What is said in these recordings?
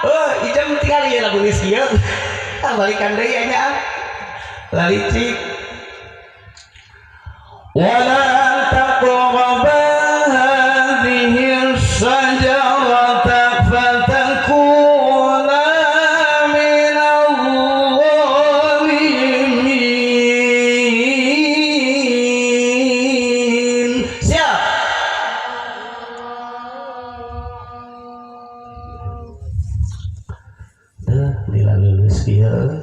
Oh ijam tinggal ya lagu sieu balikan deui nya lalicik wala taqraba hadhihi sajarata fatakuna minal zalimin. Siap. Lila lulus kieu.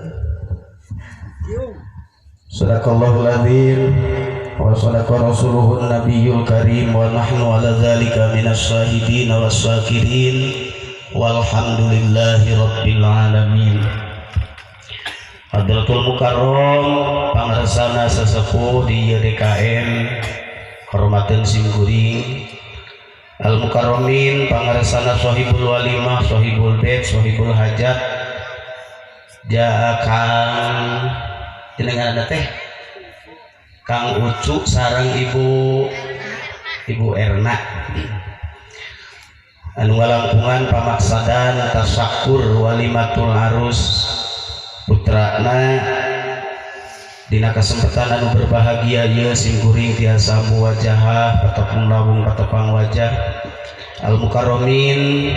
Sadaqallahul adzim wa sadaqa rasuluhun nabiyul karim wa nahnu ala dzalika minas syahidin was syakirin walhamdulillahi rabbil alamin. Hadratul Mukarram pangarsana sesepuh di DKM hormateun simkuring Al Mukarramin pangarsana Sohibul Walimah Sohibul Bait Sohibul Hajat Kang jenengan ada teh Kang Ucu sareng Ibu Erna anu ngalangkungan pamaksadan tasyakur walimatul arus putrana dina kesempatan anu berbahagia ieu simkuring tiasa muwajahah patepang labung patepang wajah Al Mukarramin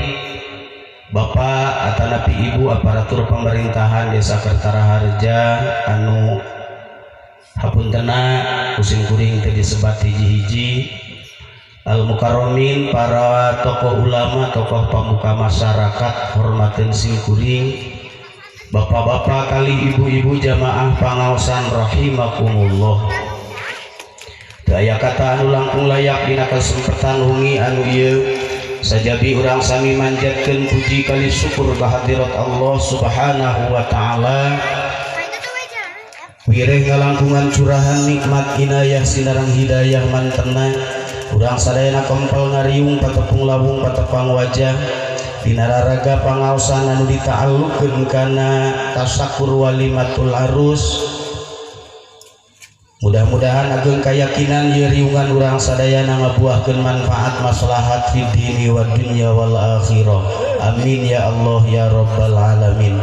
Bapak atanapi Ibu aparatur pemerintahan Desa Kertaraharja anu hapuntenna kusim kuring teh disebat hiji-hiji Al Mukarramin para tokoh ulama tokoh pemuka masyarakat hormateun sim kuring bapak-bapak kali ibu-ibu jamaah pangaosan rahimakumullah. Daya kata anu langkung layak dina kesempatan wengi anu ieu sajabi urang sami manjatkeun puji kali syukur kehadirat Allah Subhanahu wa taala. Wireh ngalangkungan curahan nikmat inayah sinarang hidayah mantena urang sadayana kempel ngariung patepung labung patepang wajah dina raraga pangaosan anu ditaallukeun kana tasyakur walimatul arus. Mudah-mudahan ageung kayakinan ieu riungan urang sadayana ngabuahkeun manfaat maslahat fid dini wad dunya wal akhirah. Amin ya Allah ya rabbal alamin.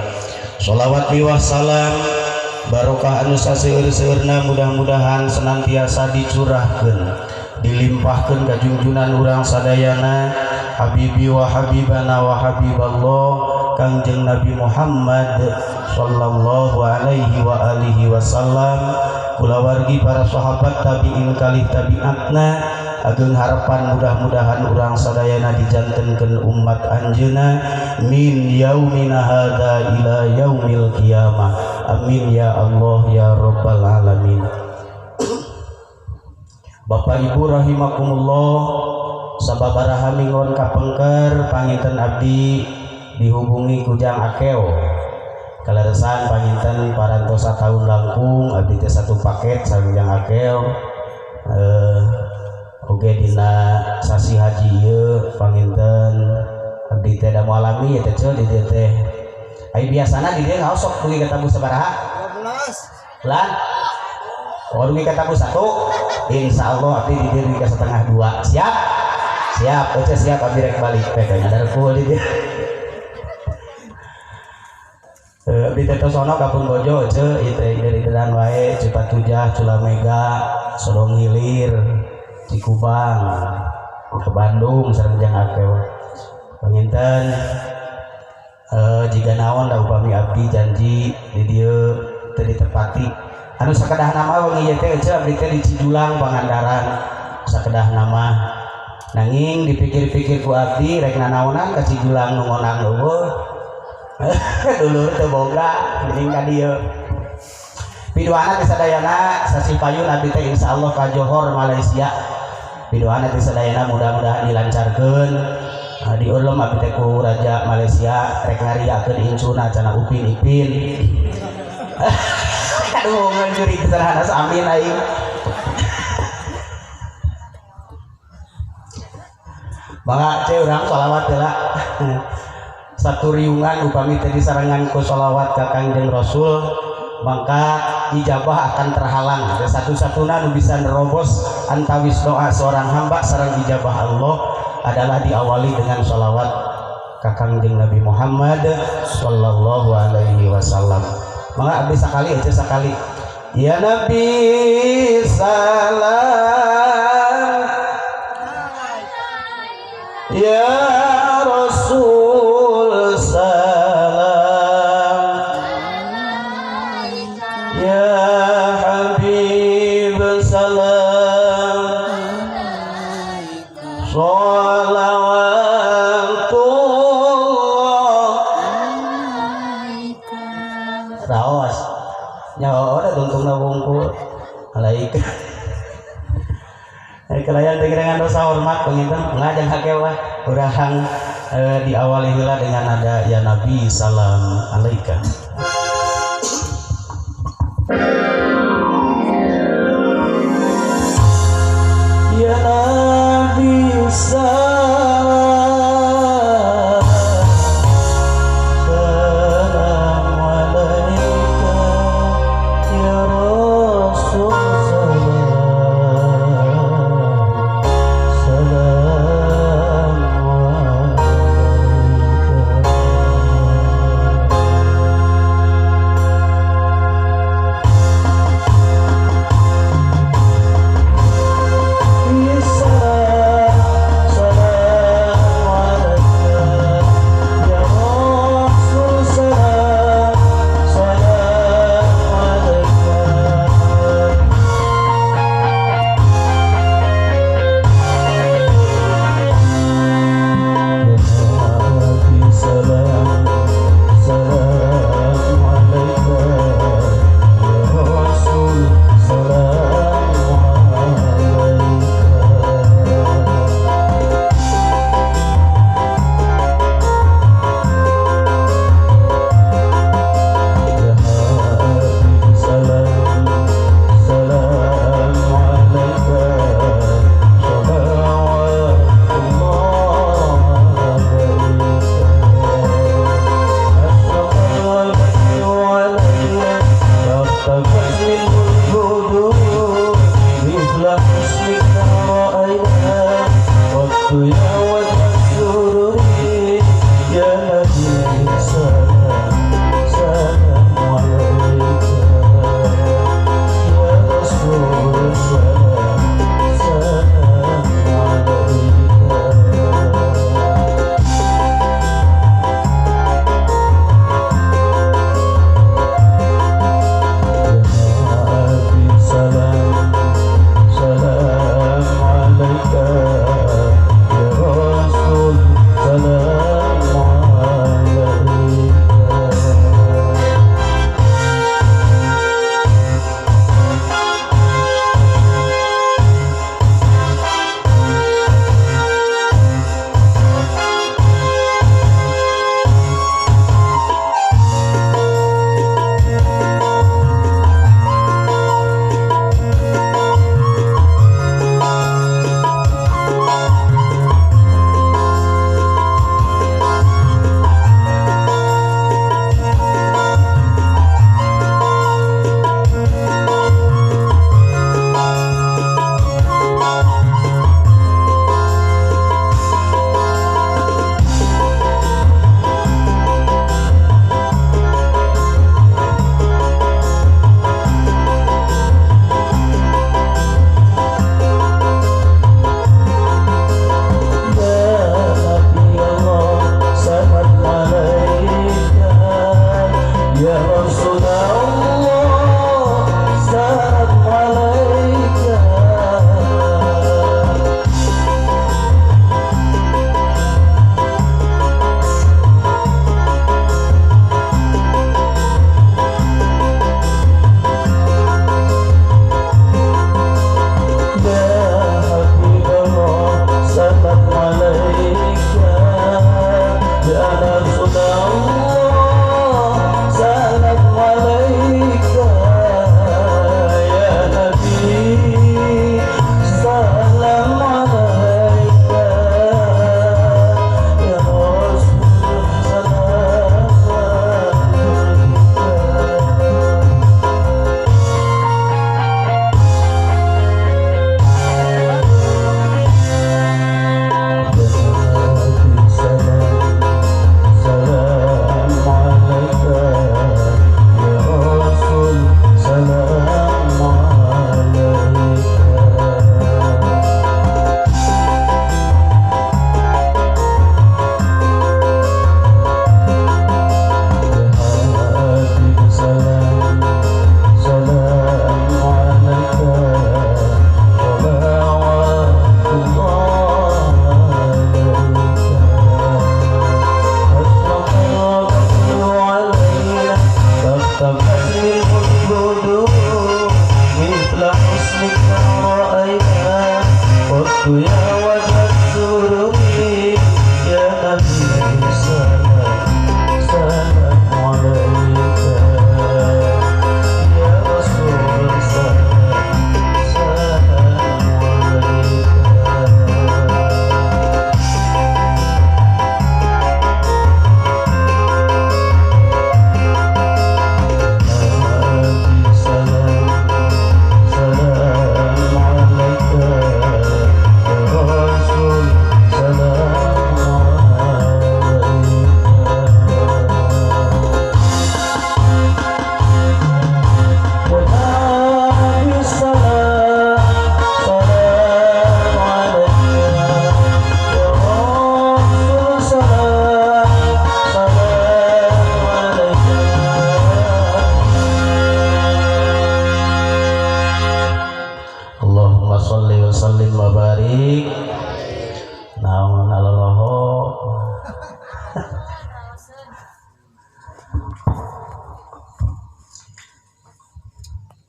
Shalawat miwah salam barokah anu saseueur-seueurna mudah-mudahan senantiasa dicurahkeun dilimpahkeun ka junjunan urang sadayana habibi wa habibana wa habiballah Kangjeng Nabi Muhammad sallallahu alaihi wa alihi wasallam kulawargi para sahabat tabi'in kalih tabi'atna ageung harapan mudah-mudahan urang sadayana dijantenkeun umat anjeunna min yaumina hadza ila yaumil qiyamah. Amin ya Allah ya rabbal alamin. Bapak Ibu rahimakumullah, sababaraha mingon kapengker panginten abdi dihubungi kujang akeo kaleresan panginten parantosa tahun langkung abdi teh satu paket sareng akeo oge dina sasi haji ieu panginten abdi teh da moalami ya teh di dieu teh ai biasana di dieu ngaosok dugi ka tabu sabaraha 12 lan oh dugi ka tabu 1 insyaallah abdi di dieu dugi ka setengah 2 siap siap oce siap abdi rek balik teh nyadar full di dieu abdi teh sono kapun bojo ce ieu teh dari dedan wae Cipatujah Culamega Sodong Hilir Cikubang ke Bandung sareng jang akeu panginten jika naon da upami abdi janji di dieu teu ditepati anu sakedah nama wengi ieu teh abdi teh di Cijulang Pangandaran sakedah nama nanging dipikir-pikir ku abdi rek nanaonan ka Cijulang nu ngonang eueuh dulur teu boga geuning ka dieu pidoana teh sadayana sasi payun abdi teh insyaallah ka Johor Malaysia pidoana teh sadayana mudah-mudahan dilancarkeun di ulum abdi teh ku raja Malaysia rek ngariakeun insuna cenah Upin Ipin aduh ngeunjuri kesalahan amin aing mangga ce urang shalawat heula satu riungan upami teh disarangan ku shalawat ka Kangjeng Rasul maka ijabah akan terhalang. Satu-satunya nu bisa nerobos antawis doa seorang hamba sareng ijabah Allah adalah diawali dengan sholawat ka Kangjeng Nabi Muhammad sallallahu alaihi wasallam. Mangga abdi sakali aja sakali. Ya Nabi salam, ya Rasul salam, ya Habib salam, sholawatullah raos nyawa orang tungtung nabungku alaika kelayan dengan dosa hormat penginten ngajeng hakewah urang diawali heula dengan ada ya Nabi salam alaika. Ya Nabi salam, salam alaika, ya Rasul salam, salam alaika.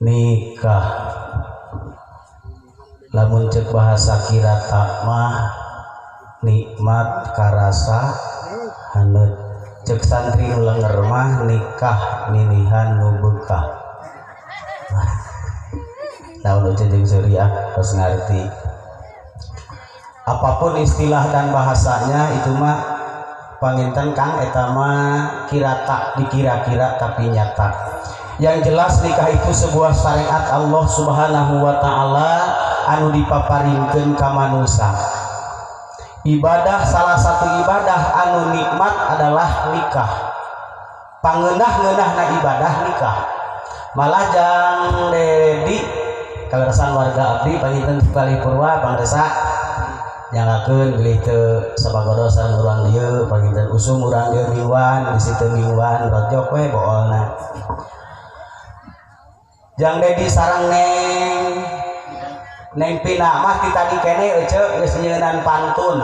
nikah lamun cek bahasa kirata mah nikmat karasa haneut cek santri nu lenger mah nikah ninihan nu bekah. Namun jeung syariah harus ngerti apapun istilah dan bahasanya itu mah panginten Kang eta mah kirata dikira-kira tapi nyata. Yang jelas nikah itu sebuah syariat Allah Subhanahu wa taala anu dipaparingkeun ka manusia. Ibadah salah satu ibadah anu nikmat adalah nikah. Pangeunah-ngeunahna ibadah nikah. Malah jang dedi kaleresan warga abdi panginten Bali Purwa Bangdesa nyangakeun bilih teu sabagodo sareng urang dieu panginten usum urang dieu mingguan bisi teu mingguan rojok we boolna. Jang dedi sareng neng pina mah ti tadi kene ece geus nyeunan pantun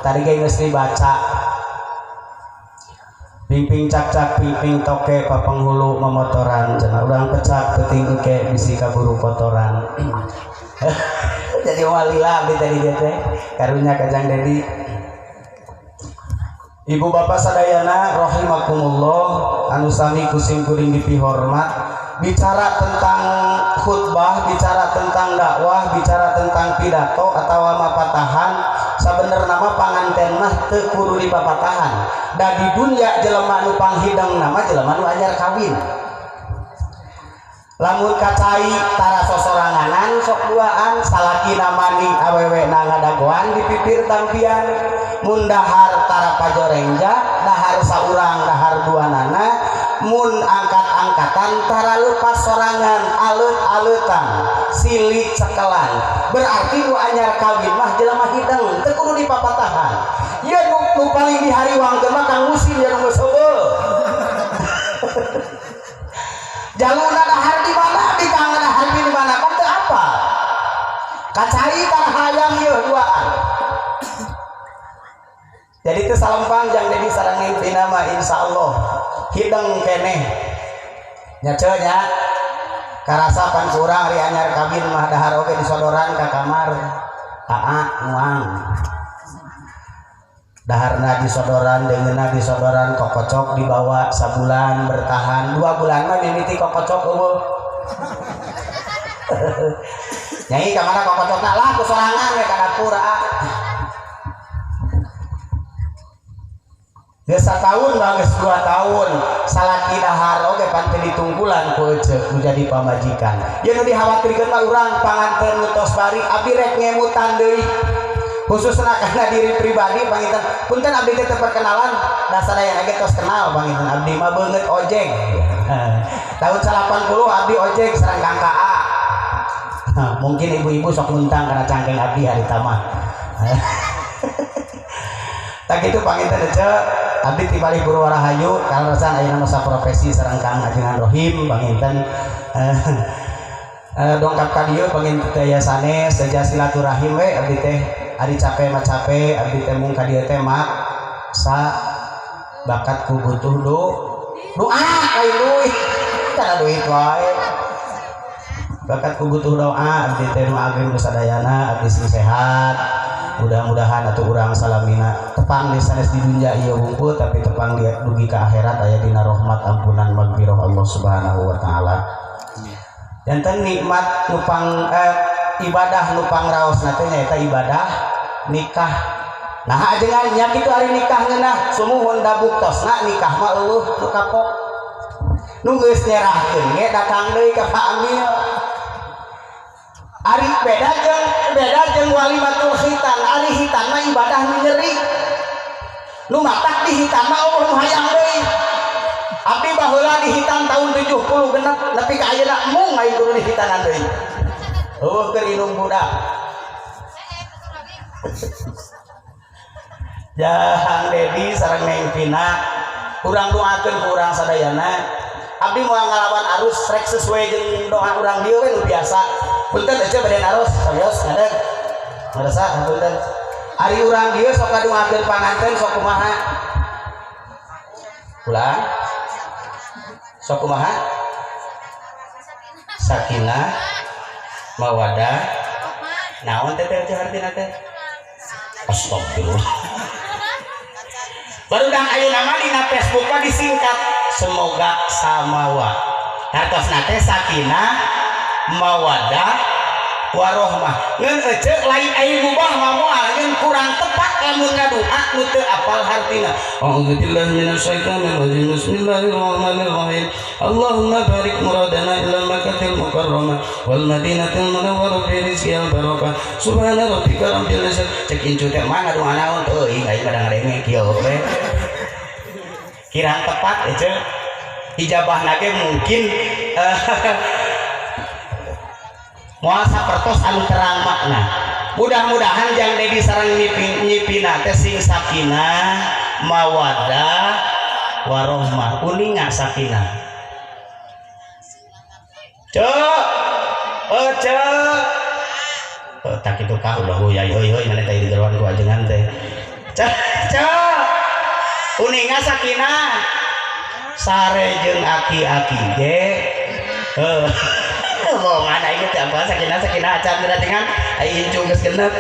tadi ge geus dibaca pingping cak-cak pingping toke papenghulu memotoran cenah urang pecak teuting engke bisi kaburu kotoran. Jadi walila abdi tadi teh karunya ka Jang Dedi. Ibu bapak sadayana rahimakumullah anu sami kusim kuring dipihormat, bicara tentang khutbah, bicara tentang dakwah, bicara tentang pidato atau mapatahan, sabenerna mah panganten mah teu kudu dipapatahan. Da di dunya jelema nu panghidang nama jelema nu anyar kawin. Lamun kacai tara sosoranganan sok duaan salaki namani awewe na ngadagoan di pipir tampian mun dahar tara pajorengja dahar saurang dahar duanana mun angkat-angkatan tara leupas sorangan alut-alutan silik cekelan berarti nu anyar kawin mah jelema hidang teu kudu dipapatahan. Ieu nu paling dihariwangkeun mah Kang Musim ya nu geus heubeul. Jalurna dahar di mana, di kang dahar di mana, kok teu apa? Kacai tara hayang ieu duaan. Jadi teu salempang Jang Dedi sareng Neng Vina mah insyaallah hideng keneh. Nya ceu nya karasa pan surang ari anyar kawin mah dahar oge disodoran ka kamar. Muang. Daharna disodoran dengeuna disodoran kokocok dibawa sabulan bertahan 2 bulan mah mimiti kokocok eueuh. Nyai ka mana kokocokna lah ku sorangan we ka dapur Geus 1 tahun geus 2 tahun salaki dahar oge pan teu ditunggulan ku eceuk nu jadi pamajikan. Ye nu dikhawatirkeun mah urang panganten nu tos bari abdi rek ngemutan deui. Khususnya karena diri pribadi panginten punten abdi teh perkenalan da sadayana ge tos kenal panginten abdi mah beungeut ojek. Tahun 80 abdi ojek sareng Kang Ka. Mungkin ibu-ibu sok muntang karena cangkeng abdi hari tamah. Tak gitu panginten ece abdi ti Bali Purwarahayu kaleresan ayeuna masa profesi sareng Kang Ajengan Rohim panginten dongkap ka dieu panginten teh sanes saja silaturahim we abdi teh ari capek mah capek abdi teh mung ka dieu teh mak sa bakat ku butuh doa kai duit kana duit wae bakat ku butuh doa abdi teh mah ageng sadayana abdi sing sehat mudah-mudahan atuh urang salamina tepang di sanes di dunya ieu wungkul tapi tepang dia dugi ka akhirat aya dina rahmat ampunan magfirah Allah Subhanahu wa taala. Janten nikmat nupang ibadah nupang raosna teh nyaeta ibadah nikah. Nah ajengan nya kitu ari nikah ngeunah sumuhun da buktosna nikah mah eueuh nu kapok. Nu geus nyerahkeun ge datang deui ka Pak Amil. Ari beda jeung walimatul khitan. Ari hitan mah ibadah nu nyeri. Nu matak di hitan mah Allah nu hayang deui. Abdi baheula di hitan tahun 70 genep nepi ka ayeuna mung aing kudu di hitanan deui. Eueuh keur inung budak. Jang Dedi sareng Neng Vina urang doakeun ku urang sadayana abdi moal ngalawan arus rek sesuai jeung doa urang dieu we nu biasa. Punten aja bade arus serius ngadeg. Ngarasa punten. Ari urang dieu sok kadungakeun panganten sok kumaha? Ulang. Sok kumaha? sakinah mawadah naon teh teh artina teh astagfirullah baru dah ayeuna mah dina Facebook mah disingkat semoga samawa hartosna teh sakinah mawadah warohmah ngeun ece lain aya ngubah moal ngeun kurang tepat lamun ngadoa nu teu apal hartina a'udzubillahi minasyaitonir rajim bismillahirrahmanirrahim Allahumma barik muradana ila makatil mukarramah wal madinatil munawwarah fi rizqil barakah subhana rabbika rabbil izzati cek incu teh mah ngadoa naon teuing aing kadang ngadenge kieu we kirang tepat ece ijabahna ge mungkin moal sapertos anu terang makna mudah-mudahan jang dedi sareng nyipina teh sing sakinah mawadah warohmah uninga sakinah tak kitu ka udah hoyai heuy mana teh di geroan ku ajengan teh uninga sakinah sare jeung aki-aki ge oh mana ini teh apa sakinah acan dengan ai incu geus genep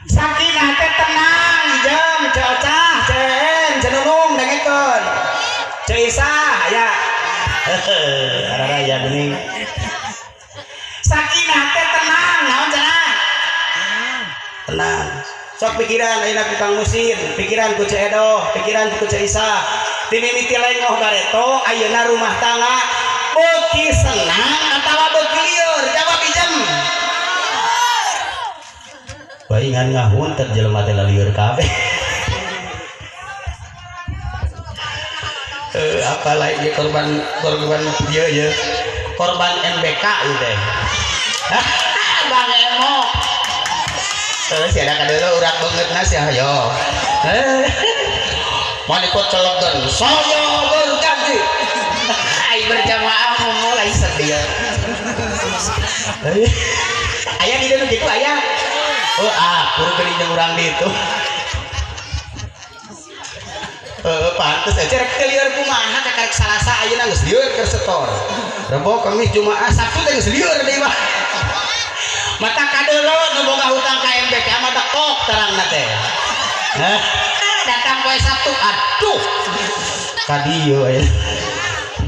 sakinah teh tenang jam cocah cen cenunung dengekeun ceisah ya arara ya geuning sakinah teh tenang naon cenah tenang sok pikiran ayeuna ku Kang Musin pikiran ku Cee Edo pikiran ku Cee Isa dimimiti lengoh gareto ayeuna rumah tangga beuki senang atawa beuki lieur jawab ijem bae ngan ngahuntet jelema teh lieur kabeh apalah ieu korban ieu korban NBK ieu teh Bang Emo terus ada kadeuleuk urang beungeutna sia hayo manikot celokkan saya berjanji aing berjamaah mulai sedia ayah di dalam gitu ayah aku geuning jeung urang ditu pantes aja rek lieur kumaha karek Salasa ayeuna geus lieur keur setor Rebo Kamis Jumaah Sabtu teh geus lieur deui mah mata kadeuleuk nu boga hutang ka MBK mah dekok terangna teh datang poe Sabtu aduh kadieu aya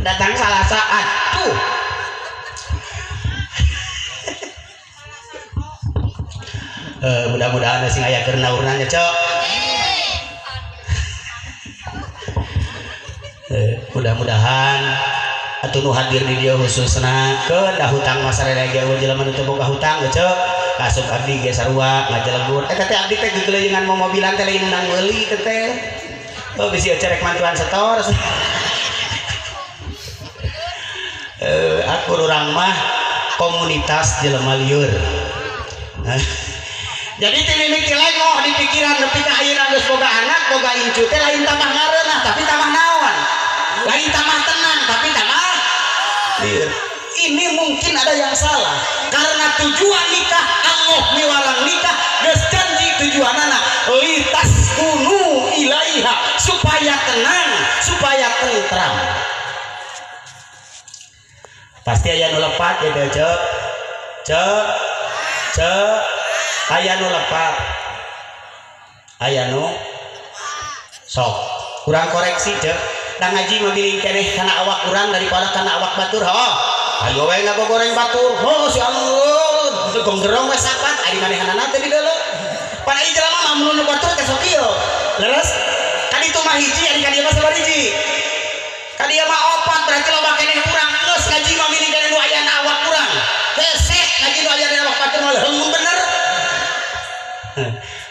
datang Salasa aduh mudah-mudahan sing aya keur naurnanya cok mudah-mudahan atuh nu hadir di dieu khususna keun da hutang masarele ge jelema nu teu boga hutang cok kasuk abdi ge sarua ngajelegur teh abdi teh gegeuleungan mobilan teh lain nang meuli teh bisi cerek mantuan setor aku urang mah komunitas jelema lieur jadi teh mimiti lengoh di pikiran nepi ka ayeuna geus boga anak boga incu teh lain tamah ngareunah tapi tamah naon lain tamah tenang tapi tamah lieur ini mungkin ada yang salah karena tujuan nikah Allah miwalang nikah geus janji tujuanana litas kunu ilaiha supaya tenang supaya tentram pasti aya nu lepat ya cek aya nu lepat aya nu sok kurang koreksi cek da ngaji mah geuning keneh kana awak urang daripada kana awak batur ayo wae ngagoreng batur si Allah gong gerong we sapat ari manehanana teh di deuleu pan ieu jelema mah mun nu batur teh sok ieu leres kaditu mah hiji ari ka dieu mah sabar hiji ka dieu mah opat berarti loba keneh urang geus ngaji mah geuning keneh nu aya na awak urang hese ngaji nu aya na awak batur mah heung bener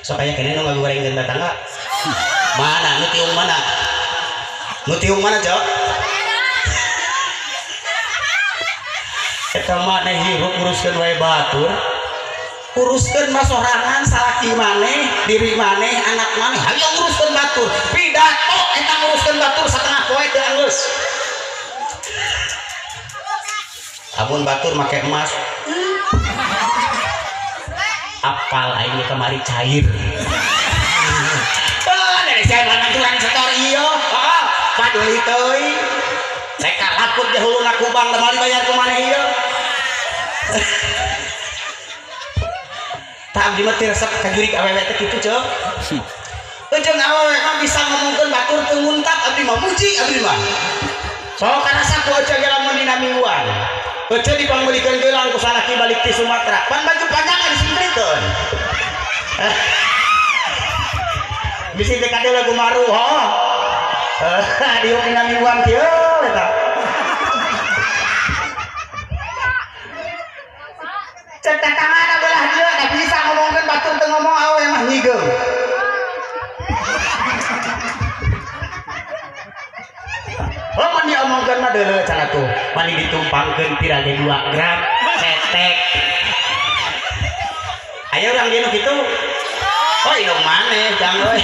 sok aya keneh nu ngagoreng jeung tetangga mana nu tiung mana cok eta maneh hirup uruskeun wae batur uruskeun mah sorangan salaki maneh diri maneh anak maneh hayang uruskeun batur pidato eta nguruskeun batur satengah poe teu anggeus amun batur make emas apal aing kemari cair dari saya lanang turang setor ieu paduli teuing Reka laput di hulu nakubang kembali bayar kemana iya tak abdi mah resep kajurik awewe teh kitu ceuh jeung awewe mah bisa ngomongkeun batur teu nguntat abdi mah muji abdi mah soal karena saku aja lamun dina mingguan aja dipangbelikeun geulang ku sanaki balik ti Sumatera pan baju panjang disingkrikeun bisi teh kade lagu maru ho diuk dina mingguan kieu eta cek tangan belah dia da bisa ngomongkeun batur teu ngomong awewe mah nyigeung oh mani omongkeun mah deuleu cenah tuh mani ditumpangkeun pirage 2 gram cetek aya urang dieu kitu oh indung maneh jang euy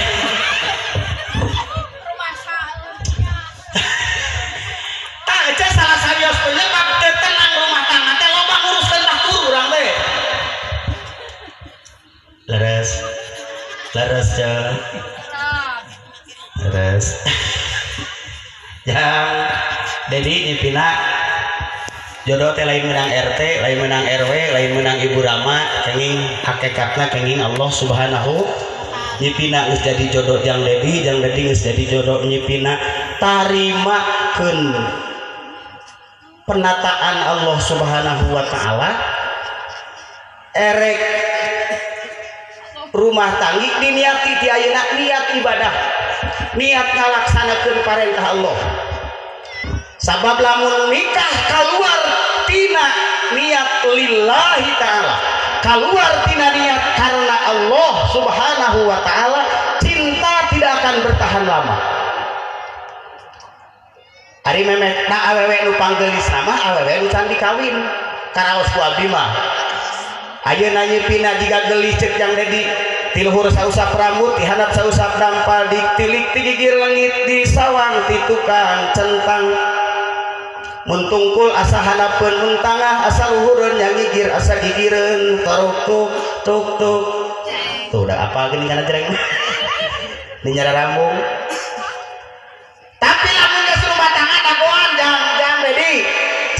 tah ece salah sawios penyebab teu tenang rumah tangga teh loba nguruskeun batur urang teh leres leres yang jadi nyipina jodoh teh lain menang RT lain menang RW lain menang Ibu Rama kenging hakikatna kenging Allah Subhanahu nyipina geus jadi jodoh yang Dedi geus jadi jodoh nyipina tarimakeun penataan Allah Subhanahu wa taala erek rumah tanggi diniati ti ayeuna niat ibadah niat ngalaksanakeun parentah Allah sabab lamun nikah keluar tina niat lillahi ta'ala keluar tina niat karena Allah Subhanahu wa ta'ala cinta tidak akan bertahan lama ari memet na awewe nu panggeulis nama awewe nu can dikawin karaos ku abdi mah ayeuna nyepina jiga geulis ceuk jang Dedi tiluhur sausap rambut dihandap sausap dampal ditilik tigigir lengit di sawang ti tukang centang muntungkul asa hanapeun mun tangah asa luhureun nyagigir asa gigireun torok tuk tuh udah apa gini kana jereng di nyara rambung tapi lamun geus rumah tangga dagoan jang Dedi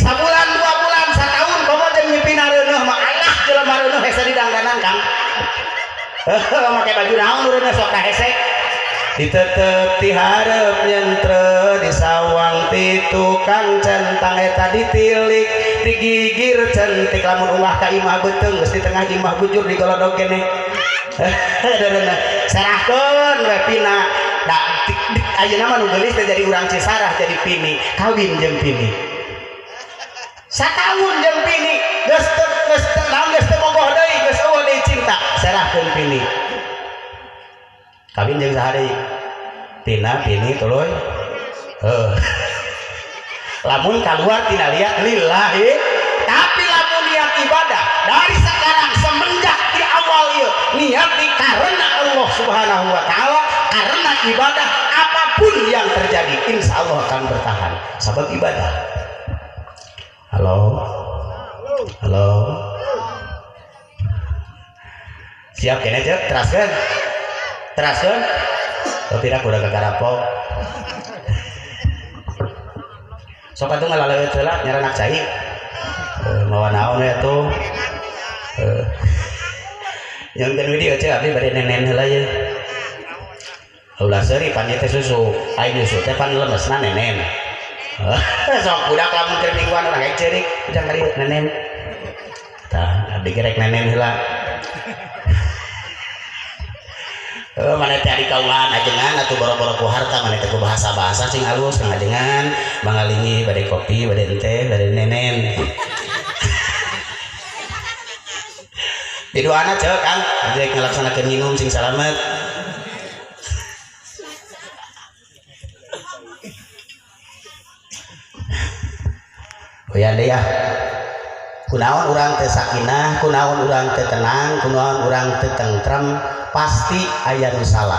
sabulan 2 bulan satahun komo jeung nyipina reuneuh mah alah jelema reuneuh hese didangdanan Kang make baju naon urang sok kahese ditetep ti hareup nyentre di sawang ti tukang centang eta ditilik digigir centik lamun ulah ka imah beuteung geus di tengah imah bujur digolodog keneh serahkeun we pina da ayeuna mah nu geulis teh jadi urang Cisarah jadi pini kawin jeung pini satahun jeung pini geus teu bogoh deui geus eueuh deui cinta serahkeun pini kawin jeung sahari tina pini tuluy lamun keluar tina lihat lillahi tapi lamun niat ibadah dari sekarang semenjak di awal ieu niat di karena Allah Subhanahu wa taala karena ibadah apapun yang terjadi insya Allah akan bertahan sabab ibadah halo siap kene cek teraskeun tapi tidak udah gagarapok sok atuh ngalaleut heula nyaranak cai mawa naon we atuh nyeunkeun video cek abdi bade nenen heula ye ulah seuri pan teh susu ai susu teh pan lemesna nenen sok budak lamun keur mingguan urang kayak ceurik udah kali nenen tah abdi gerek nenen heula mana teh ari kaulan ajengan atuh boro-boro ku harta mana teh ku bahasa-bahasa sing halus kang ajengan mangalingi bade kopi bade teh bade nenen biduana ceuk Kang rek ngalaksanakeun minum sing salamet hoyan deui kunaon urang teu sakinah kunaon urang teu tenang kunaon urang teu tentrem pasti aya nu salah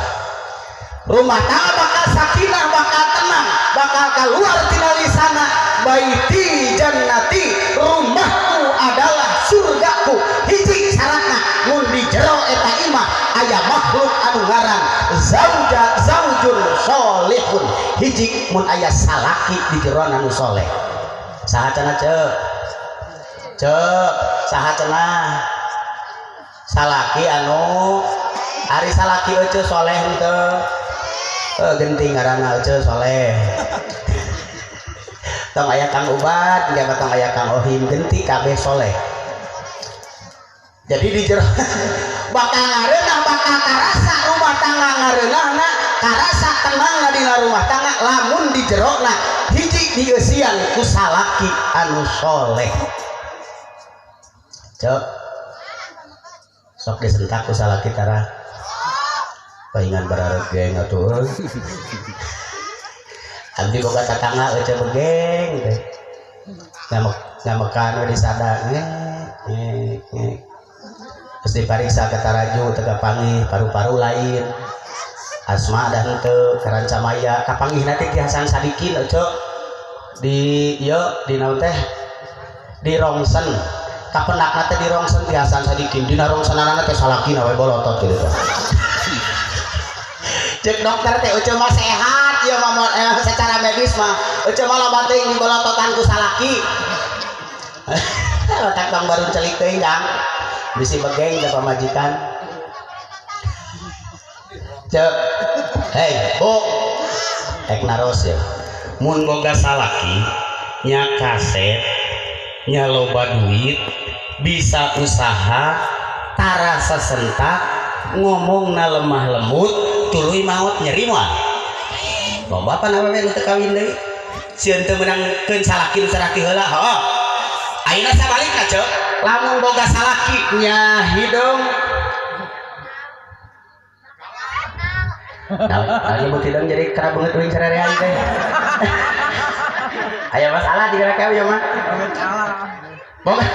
rumah tangga bakal sakinah bakal tenang bakal keluar tina lisana baiti jannati rumahku adalah surgaku hiji syaratna mun di jero eta imah aya makhluk anu ngaran zaujun sholihun hiji mun aya salaki di jero anu soleh saha cenah saha cenah salaki anu ari salaki eueuh soleh henteu genting ngaranna eueuh soleh tong aya Kang Ubad juga tong aya Kang Ohim genti kabeh soleh jadi di jero bakal ngareunah bakal karasa rumah tangga ngareunahna karasa tenangna dina rumah tangga lamun di jerona hiji dieusian ku salaki anu soleh cok sok disentak ku salaki tara paingan bararegeng atuh abdi boga tatangga eueuh begeng teh ngamekan we disada terus dipariksa ke taraju tega panggih paru-paru lain asma dan teu karanca maya kapanggih nanti Ki Hasan Sadikin cok di ieu di naon teh di rongsen kapenakna teh di rongsen Ki Hasan Sadikin dina rongsenana teh salakina we bolotot kitu teh cek dokter teh eueuh mah sehat ya mah secara medis mah eueuh mah loba teuing dibolototan ku salaki otak Bang baru celik teuing Kang bisi begeng da pamajikan cek hei bu ek naros ya mun boga salaki nya kaset nya loba duit bisa usaha tara sasentak ngomongna lemah lembut tuluy maot nyeri moal loba apa nama teu kawin deui sieun teu meunangkeun salaki nu saraki heula heuh ayeuna sabalikna cek lamun boga salaki nya hidung nah ibu hidung jadi kera banget uing sarerean teh aya masalah di gara kawin mah boga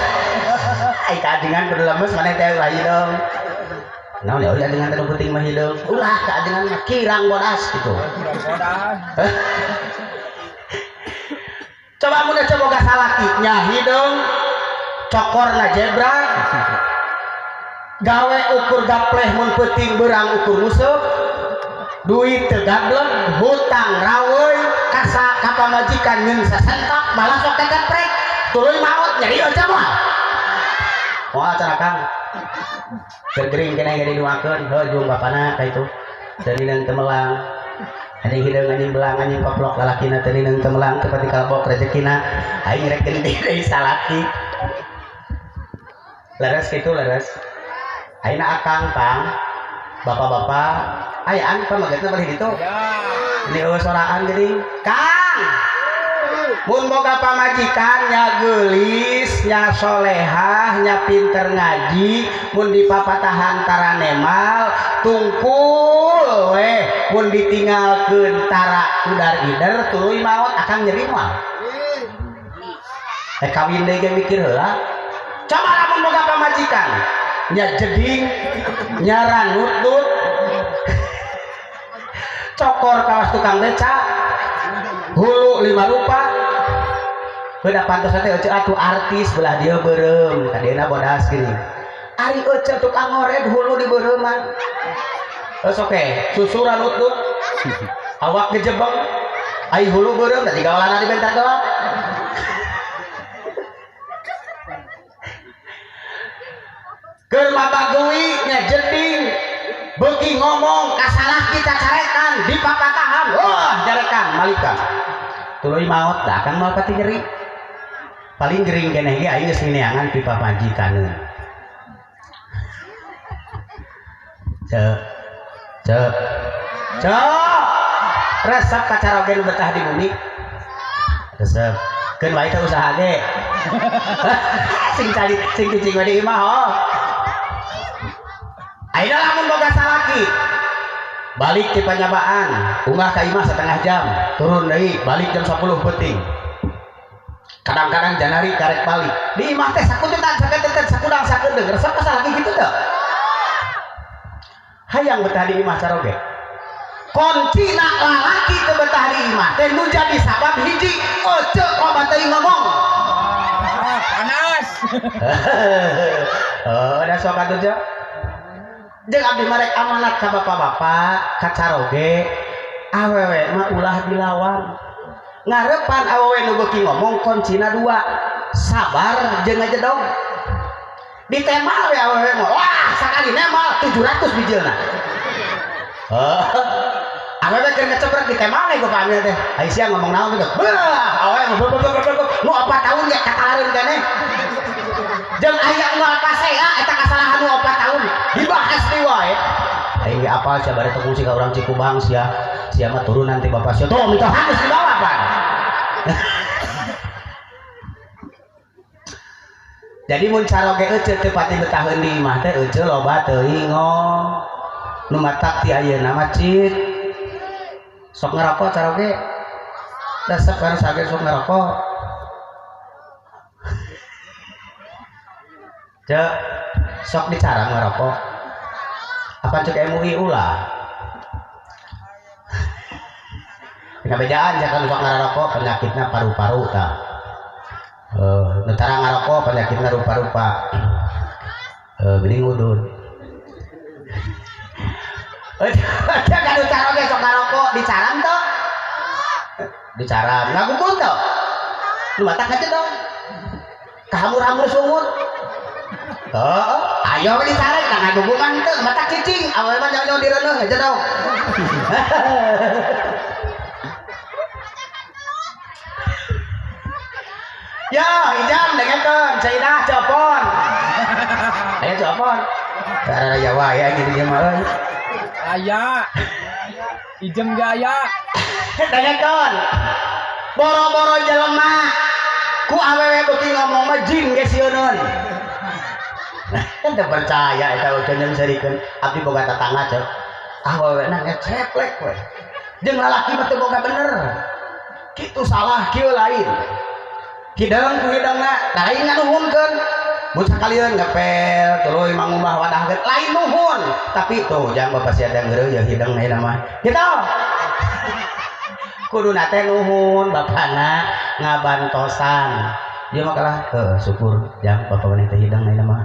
ai kaadingan kudu lemes maneh teh ulah hidung naon ya dengan teu penting mah hidung ulah kaadingan mah kirang bodas gitu coba mun coba boga salaki nya hidung cokorna jebrang gawe ukur gapleh mun peuting beurang ukur museuh duit teu gableng hutang raweuy kasa ka pamajikan ngeun sasentak balas sok tegeprek tuluy maot nyeri eueuh moal moal cenah Kang gergering keneh ge diduakeun heuh jeung bapana ka itu teu nineng teu melang anjing hidung anjing belang anjing koplok lalakina teu nineng teu melang teu pati kalbok rezekina aing rek geuning deui salaki leres gitu leres ayeuna akang Kang bapak-bapak ayaan pamagetna balik ditu ini soraan geuning Kang mun boga pamajikan nya geulis nya solehah nya pinter ngaji mun dipapatahan tara nemal tungkul we mun ditinggalkeun tara udar-idar tuluy maot akang nyeri moal kawin deui ge mikir heula coba lamun boga pamajikan nya jeding nya ranutut cokor kawas tukang beca hulu 5 rupa beda pantos teh eueuh atuh artis belah dia beureum kadena bodas gini ari eueuh tukang ngored hulu di beureuman geus oke susu ranutut awak gejebeng ai hulu beureum da digawalanna di bentar doang keur mabagui nya jeding beuki ngomong kasalah kita carekan di papatahan wah jarekan malika tuluy maot da kan moal pati nyeri paling gering keneh ge aing geus mineangan pipa pamajikanna cek resep kacaroge nu betah di bumi resep keun wae teh usaha ge sing cicing we di imah oh ayeuna lamun boga salaki balik ti panyabaan unggah ka imah setengah jam turun deui balik jam 10 peuting kadang-kadang janari karek balik di imah teh sakuntutan sakeunteun sakudang sakeundeung resep ka salaki kitu teh hayang betah di imah caroge koncina lalaki teu betah di imah teh nu jadi sabab hiji eueuh loba teuing ngomong panas oh ada sok atuh jeung abdi marek amanat ka bapak-bapak ka caroge awewe mah ulah dilawan ngarepan awewe nu beuki ngomong kuncina dua sabar jeung ngajedog ditemal we awewe mah wah sakali nemal 700 bijilna awewe keur ngecebrek ditemal we gua pamil teh Aisyah ngomong naon teh awewe nu 4 tahun ge katalareun keneh jeung aya nu alpasea eta kasalahan nu 4 tahun dibahas di wae aing apa sia bari teu fungsi ka urang Cikubang sia mah turun nanti bapak sia tuh minta hangus di bawah Pak. Jadi mun caroge euceul teu pati betaheun di imah teh euceul loba teuing nu matak ti ayeuna mah cit sok ngerokok caroge dasar kana sage sok ngerokok cek sok dicara ngerokok apa cek MUI ulah kabejaan jangan sok ngarokok penyakitnya paru-paru tah nentara ngarokok penyakitnya rupa-rupa geuning udun jangan ucara ge sok ngarokok dicaram toh dicaram ngagukun toh lu matak aja dong kahamur-hamur sungut ayo we dicaram ka ngagugungan teu matak cicing awewe mah nyaho direuneuh aja dong ya ijam dengarkan Caidah Jopon ayo Jopon cara Jawa ya gitu dia mah aya ijem gaya dengarkan boro-boro jelema ku awewe beuki ngomong mah jin ge sieun kan teu percaya eta ukeun sarikeun abdi boga tetangga cek awewe na ngeceplek we jeung lalaki mah teu boga bener kitu salah kieu lain hidang ku hidangna lain nganuhunkeun mun sakalian ngepel tuluy mangumah wadah lain nuhun tapi tuh jangan bapak sia teh ngeureun ya hidang na mah kitu kuduna teh nuhun bapana ngabantosan ieu mah kalah syukur jang bapak wanita hidang na mah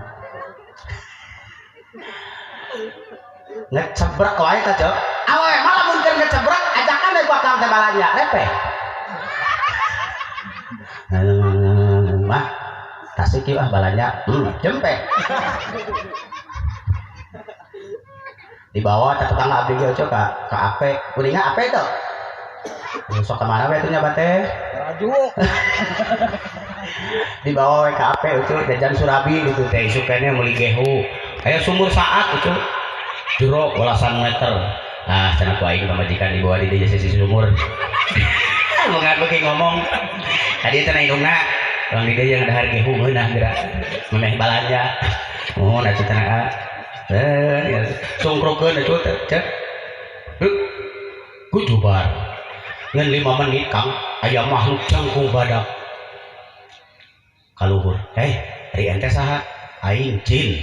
ngecebrek wae tah cek awewe malah mun keur ngecebrek ajakan we ku akang teh balanja lepeh mah tasik yuk balanya jempek dibawa ke tukang abdi ge ka ape kuninga ape tuh sok kemana we itunya bate raju dibawa ke ape itu jajan surabi gitu teh isukene meuli gehu aya sumur saat itu jero belasan meter nah cenah ku aing pamajikan dibawa di dieu sisi sumur mengat beuki ngomong tadi teh indungna orang di dieu yang dahar gehu meunah geura memeh balanja oh na citana ya sungkrokeun itu cek ku jubar ngan 5 menit Kang aya makhluk cangkung badak kaluhur ari ente saha aing jin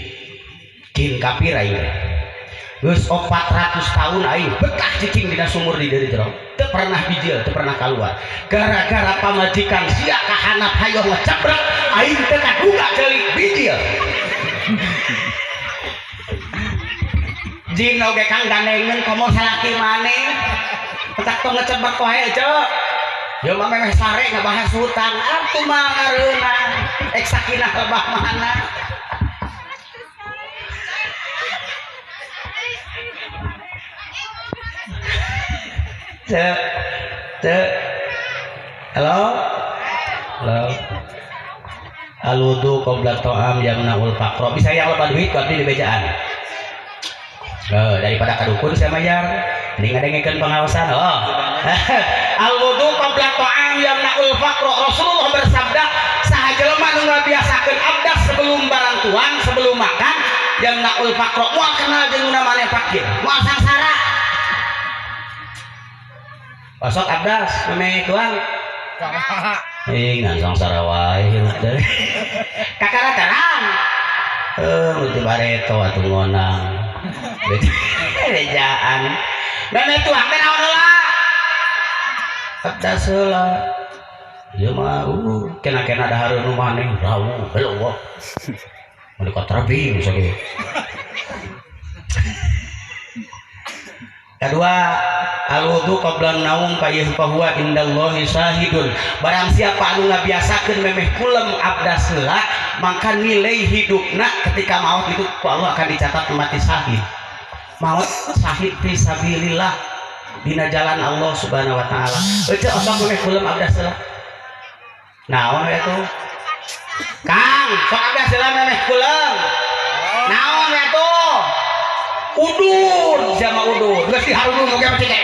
kafir aing geus 400 tahun aing betah cicing dina sumur di dieu jero teu pernah bijil teu pernah keluar gara-gara pamajikan sia kahanap hayong ngecebrek aing teh kaduga ceuli bijil jin oge Kang gandengeun komo salaki maneh petak tong ngecebrek wae ceu ieu mah memeh sare ngabahas hutang atuh mah ngareuna ek sakinah lebah mana halo aludu qabla ta'am yamnaul faqra bisa yang lepas duit buat di bejaan daripada kadukun saya bayar ini ngadengekeun pengawasan aludu qabla ta'am yamnaul faqra Rasulullah bersabda saha jelema nu ngabiasakeun abdas sebelum barang tuang sebelum makan yamnaul faqra moal kenal jeung nu namanya fakir moal sangsara pasok abdas meme tuang ngan sangsara wae teh kakara terang multi bareto atuh ngonang bejaan meme tuang teh naon heula abdas heula ieu mah kena dahar nu maneh rawuh heuh mun ka terbing sage kedua al-wudu qabla naum fa huwa indallahi syahidun. Barang siapa anu ngabiasakeun memeh kulem abdas heula maka nilai hidupna ketika maut itu ku Allah akan dicatat mati syahid. Maut syahid fi sabilillah dina jalan Allah Subhanahu wa taala. Eueuh osok memeh kulem abdas heula. Naon we tuh? Kang, sok abdas heula memeh kulem. Naon we tuh? Udur, sama udur. Geus diharunun oge mah cike.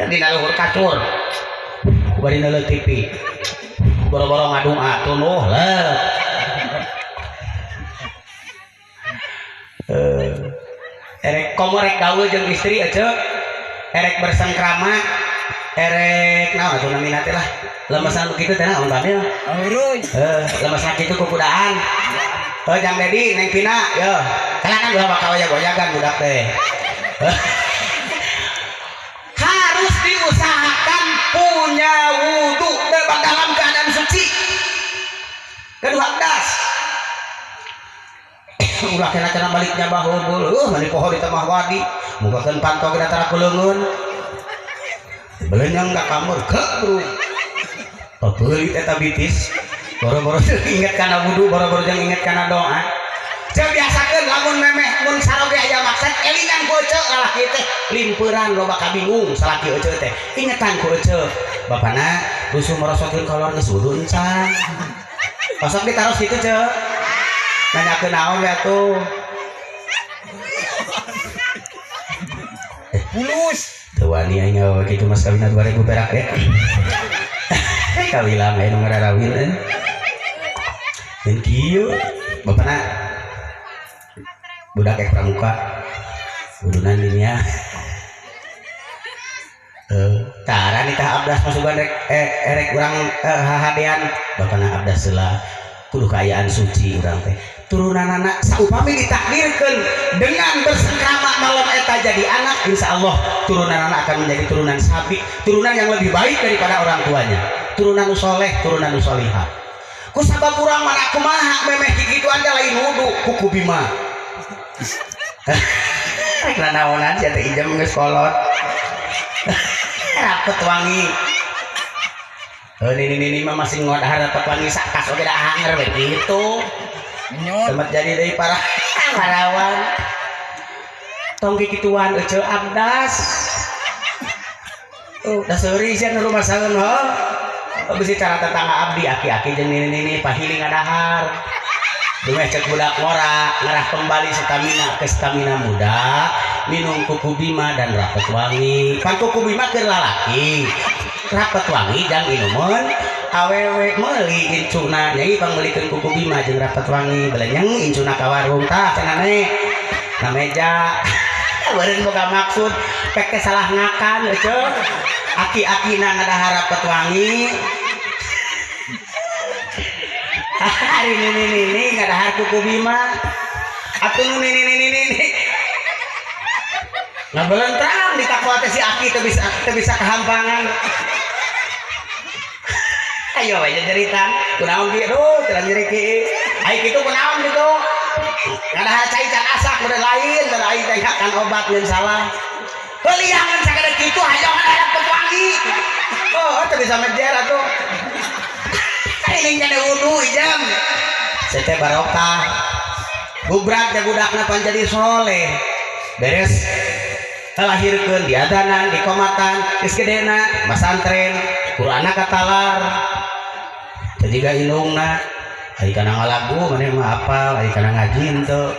Dina luhur kacur. Bari na TV. Boro-boro ngadung atuh lah. Erek komorek gaul jeung istri aja. Erek bersengkrama. Erek naon atuh namina teh lah. Lemesan kitu teh naon bade? Auruy. Lemesan kitu kukudahan. Jang Dedi, Neng Pina, yo. Kalangan dua bakal goyagan budak teh. Harus diusahakan punya wudu dalam keadaan suci. Kedua abdas. Ulah kena baliknya baheul, mani poho di tengah wadi. Mugakeun pantau ke datara kuleungeun. Belenyang ka kamur, bro. Papeuli eta bitis. Boro-boro inget kana wudu, boro-boro jeung inget kana doa. Ceu biasakeun lamun memeh mun saroge aya maksud elingan ku eceu lalaki teh limpeuran loba kabingung salaki eceu teh. Ingetan ku eceu. Bapana rusuh merosotkeun kolor geus wudu encan. Pasok ditaros kitu ceu. Nanyakeun naon we atuh? Bulus. Teu wani aing gawe kitu mas kawinna 2000 perak deh. Kawilang aya nu ngararawil dan kieu bapana budak ek pramuka udunan dinya tara nitah abdas masukan erek urang hahadean bapana abdas heula kudu kaayaan suci urang teh turunanana saupami ditakdirkeun dengan bersengkrama malam eta jadi anak insyaallah turunanana akan menjadi turunan sabi, turunan yang lebih baik daripada orang tuanya, turunan soleh, turunan solihah. Ku sabab urang mana kumaha memeh kikituan teh lain wudu kuku bima. Karena naonan sia teh ijem geus kolot. Rapet wangi. Ini mah masih ngodahar rapet wangi sakas oge da hanger we kitu. Tempat jadi dari para parawan. Tong kikituan eceu abdas. Da seuri sia nu rumah saeun ho. Bisi cara tetangga abdi aki-aki jeung nini pahiling ngadahar. Dumeh cek budak ngora ngarah kembali stamina ke stamina muda, minum kuku bima dan rapet wangi. Kan kuku bima keur lalaki. Rapet wangi jang inumun awewe meuli incuna nyai pangmelikeun kuku bima jeung rapet wangi belenyeng incuna ka warung tah cenah ne na meja beureun boga maksud pek teh salah ngakan eceu aki-akina ngadahar rapet wangi hari ini ngadahar kuku bima atuh nu ini ngabelentrang di takwa teh si aki teu bisa kehampangan. Ayo aja jeritan, kunaon kieu aduh teu nyeri kieu. Ai kitu kunaon kitu? Ngadahar cai can asak beureun lain, da aing teh kan obat ngeun salah. Heuliangan sakade kitu hayang ngadahar pewangi. Oh, teu bisa mejer atuh. Ini jadi wudu ijam. Sete barokah. Gubrak da budakna pan jadi soleh. Beres lahirkeun di adanan, di komatan, geus gedena, masantren, Qur'ana katalar. Kejiga indungna, ari kana ngalagu maneh mah hafal, ari kana ngaji henteu.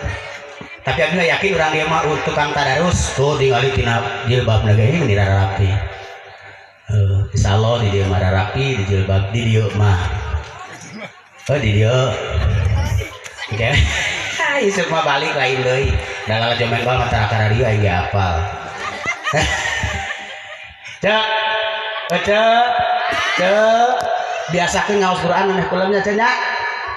Tapi abdi yakin urang dia mah tukang tadarus, tuh ningali tina jilbabna ge meni rapi. Insyaallah di dieu mah rapi, di jilbab di dieu mah. Di dieu. Oke. Isuk mah balik lain deui. Da lalajo main bal mah tara radio aing ge hafal. Cek biasakeun ngaos Quran meh kulemnya cenah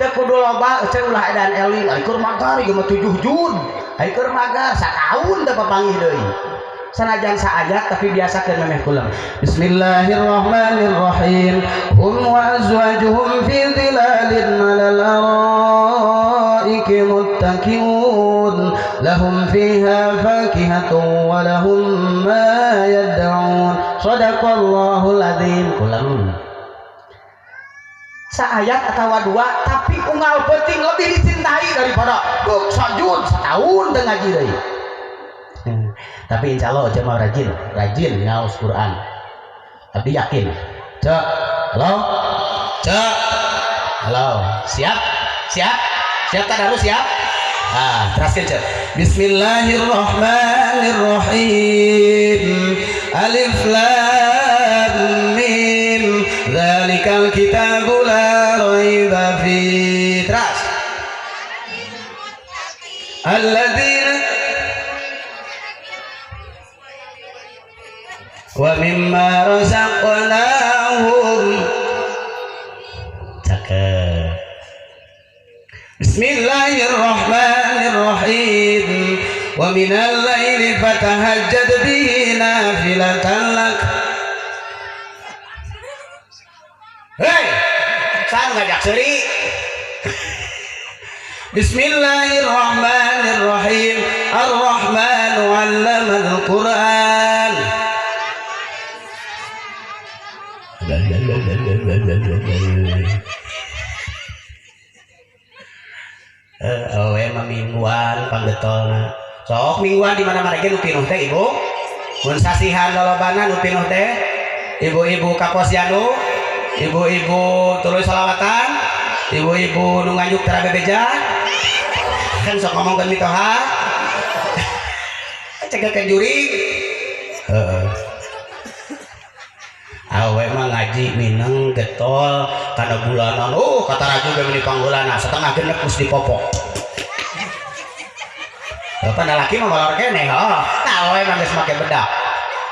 teu kudu loba cek ulah edan eling ari keur magar ieu mah 7 Jun ari keur magar sataun da papanggih deui sanajan saayat tapi biasakeun meh kulem Bismillahirrahmanirrahim hum wa azwajuhum fi dhilalin 'alal araiki muttaqiun lahum fiha fakihatu wa lahum ma yad'un sadaqallahul adzim. Ulang saayat atau dua tapi unggal penting lebih dicintai daripada sajud setahun teu ngaji deui. Tapi insya Allah aja mau rajin ngaos Quran. Tapi yakin. Cek, halo, cek, halo, siap tadarus siap. Teruskan cek. Bismillahirrahmanirrahim. Alif lam mim. Dzalikal kitabu la raiba fihi. Terus. Alladzina wa mimma razaqnahum. Cakep. Bismillahirrahmanirrahim. Wa minal laili fatahajjad bihi nafilatan lak. Hei, sang ngajak seuri. Bismillahirrahmanirrahim. Ar-Rahmanu 'allamal Qur'an. Emang mingguan panggetolna sok mingguan di mana-mana ge nu pinuh teh ibu mun sasihan lolobana nu pinuh teh ibu-ibu kaposjanu ibu-ibu tuluy salawatan ibu-ibu nu nganjuk tara bebeja kan sok ngomongkeun mitoha cegakeun juring awe mah ngaji mineng getol kana bulanan kata raju ge meni panggulana setengah genep kus dipopok bapak laki mah molor keneh awe mah geus make bedak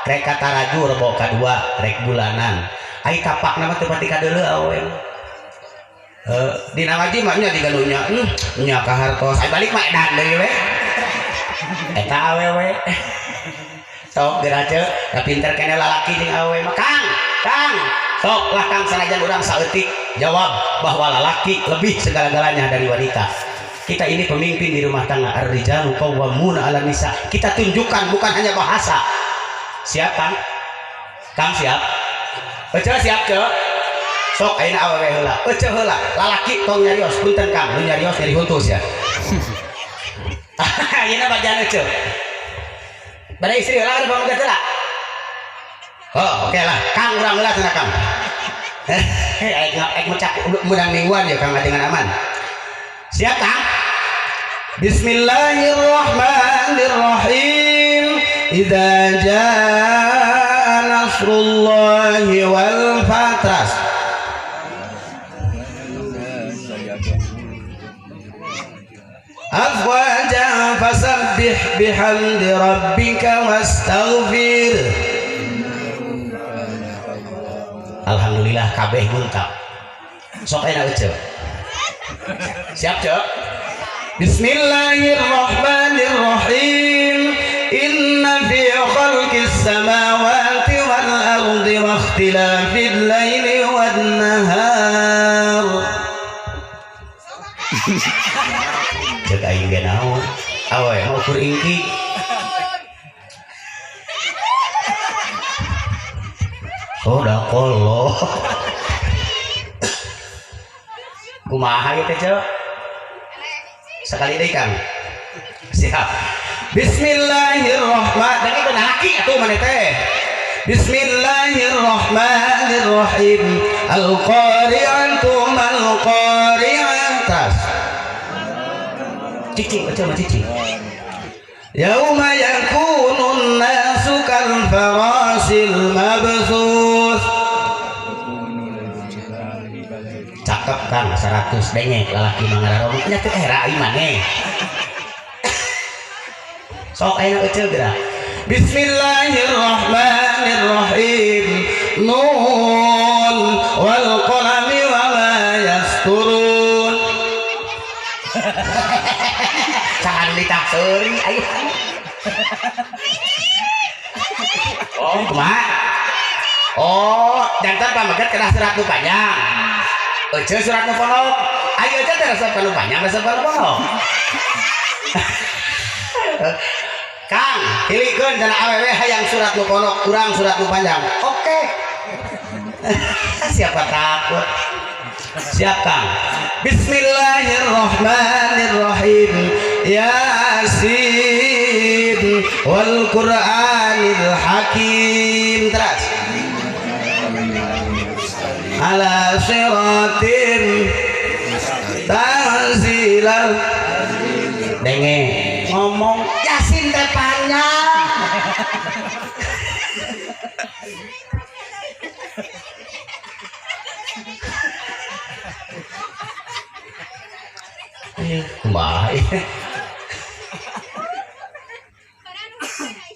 rek kata raju rebo kadua rek bulanan ai tapakna mah teu pati kadeuleu awe dina ngaji mah nya digalunya nya ka hartos ai balik mah edan deui we eta awewe sok geura ceu da pinter keneh lalaki jeung awewe mah Kang, sok lah Kang sanajan urang saeutik jawab bahwa lelaki lebih segala-galanya dari wanita. Kita ini pemimpin di rumah tangga, ar-rijalu qawwamuna 'alan nisa. Kita tunjukkan bukan hanya bahasa. Siap Kang? Kang siap? Ece siap ce? Sok ayeuna awewe heula. Ece heula, lalaki tong nyarios punten Kang, nu nyarios nyari huntus ya. Ayeuna bagian ece. Bade istri heula ada pamungkas heula. Oh, oke lah, Kang urang heula cenah Kang. Ek mencak mudang mingguan ya Kang dengan aman. Siap Kang? Bismillahirrahmanirrahim. Idza jaa nasrullahi wal fath. Afwaja fasabbih bihamdi rabbika wastaghfir. Alhamdulillah kabeh guntak. Sok ayeuna ece. Siap, Cok? Bismillahirrahmanirrahim. Inna fi khalqis samawati wal ardi wa ikhtilafil laili wan nahar. Cek aing ge naon? Awe mau ukur ingki. Sodaqallah. Kumaha gitu Cok? Sekali deh Kang. Siap. Bismillahirrahmanirrahim. Dan itu laki atuh mana teh. Bismillahirrahmanirrahim. Al-qari'atu mal-qari'atas. Cicing baca mah cicing. Yauma yakunun nasu kal farasil mabthus. Cakep Kang 100 dengek lalaki mangararo nya teu era ieu maneh. Sok ayeuna eceu geura. Bismillahirrahmanirrahim. Nun wal qalami wa ma yasturun. Jangan ditakseuri ayo. Oh, kumaha? Oh, jantan pamegat kena surat nu panjang. Ece surat nu pondok. Ayo ece teh resep nu panjang resep nu pondok. Kang pilihkeun cenah awewe hayang surat nu pondok urang surat nu panjang oke. Siapa takut siap Kang. Bismillahirrahmanirrahim Yasin wal Qur'anil Hakim terus ala siratin tanzilal denge ngomong Yasin teh panjang. Baik.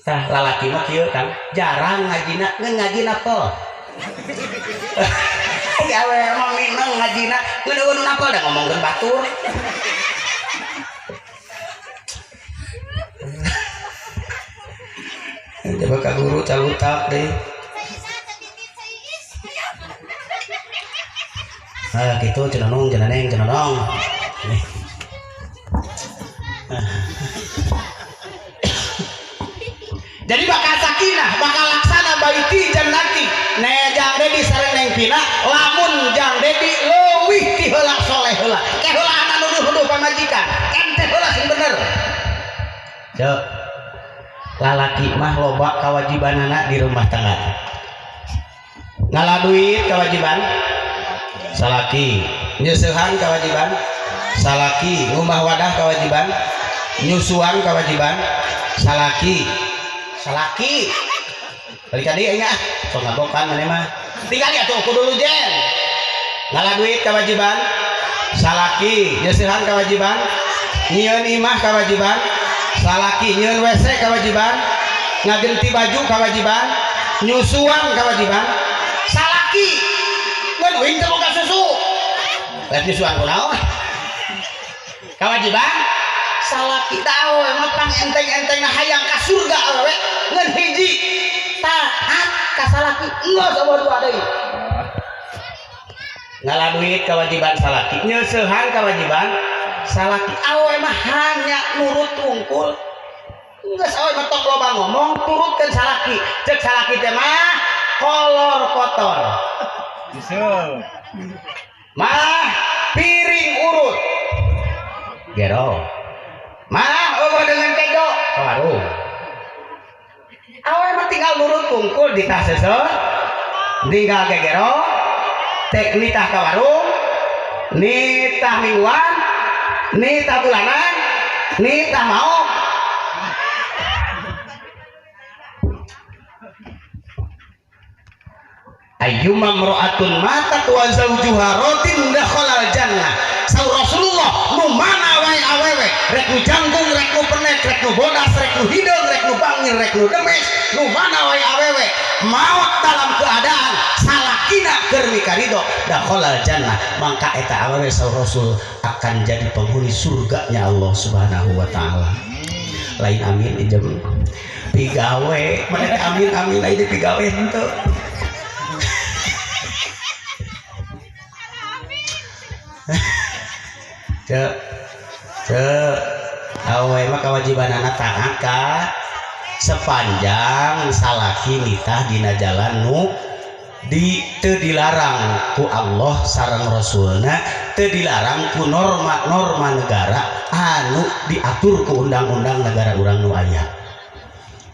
Tah lalaki mah kieu Kang jarang ngajina ngajina apa? Ya we emang minang ngajina ngeun apa da ngomongkeun batur. Coba ka guru calutak deh. Ah gitu cenah neng. Jadi bakal sakinah, bakal laksana baiti jannati. Nejang dedi sareng neng pina, lamun jang dedi leuwih ti heula soleh heula. Ke heula anu nuduh-nuduh pamajikan. Ente heula sing bener. Cek. Lalaki mah loba kewajibanana di rumah tangga. Ngala duit kewajiban salaki, nyeusehan kewajiban salaki, ngumah wadah kewajiban, nyusuan kewajiban salaki. Balik tadi nya sok ngabokan mana mah. Tinggal ya tuh kudu lujen. Ngala duit kewajiban salaki, nyeusehan kewajiban, nyieun imah kewajiban salaki, nyieun WC kewajiban, ngagenti baju kewajiban, nyusuan kewajiban salaki. Ngan uing teu boga susu. Let nyusuan kunaon? Kewajiban salaki tahu emang pang enteng-entengna hayang ka surga awewe ngan hiji taat ka salaki enggeus sabeur dua deui. Ngala duit kewajiban salaki, nyeusehan kewajiban salaki awewe mah hanya nurut tungkul. Enggeus awewe mah tok loba ngomong turutkeun salaki. Cek salaki teh mah kolor kotor. Mah piring urut. Gero. Mah eueuh dengan kego ka warung. Awewe mah tinggal nurut tungkul di tas seuseut. Tinggal gegero. Tek nitah ka warung. Nitah mingguan. Nitah bulanan. Nitah maok. Ayyuma mra'atun matat wa zawjuha radin dakhalal jannah. Saur Rasulullah nu mana wae awewe rek nu janggung rek nu penek rek nu bodas rek nu hideung rek nu bangir rek nu demes nu mana wae awewe maot dalam keadaan salakina keur mikarido dakhalal jannah mangka eta awewe saur Rasul akan jadi penghuni surganya Allah Subhanahu wa taala. Lain amin ijem pigawe mana amin lain pigawe henteu. Cek awewe mah kewajibanana taat ka sepanjang salaki nitah dina jalan nu teu dilarang ku Allah sareng Rasulna, teu dilarang ku norma-norma negara anu diatur ku undang-undang negara urang nu aya.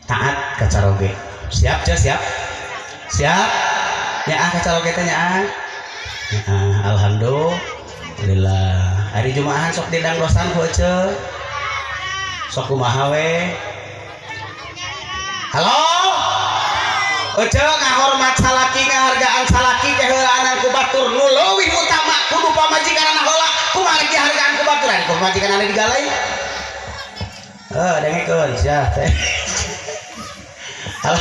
Taat ka caroge. Siap ce siap nyaah ka caroge teh nyaah. Alhamdulillah. Hari Jumaahan sok didangdosan ku ece. Sok kumaha we? Halo? Ece ngahormat salaki ngahargaan salaki teh heulaanan ku batur nu leuwih utama kudu pamajikanana heula. Kumaha dihargaan ku batur ku pamajikanana digalai? Dengekeun sia teh. Halo.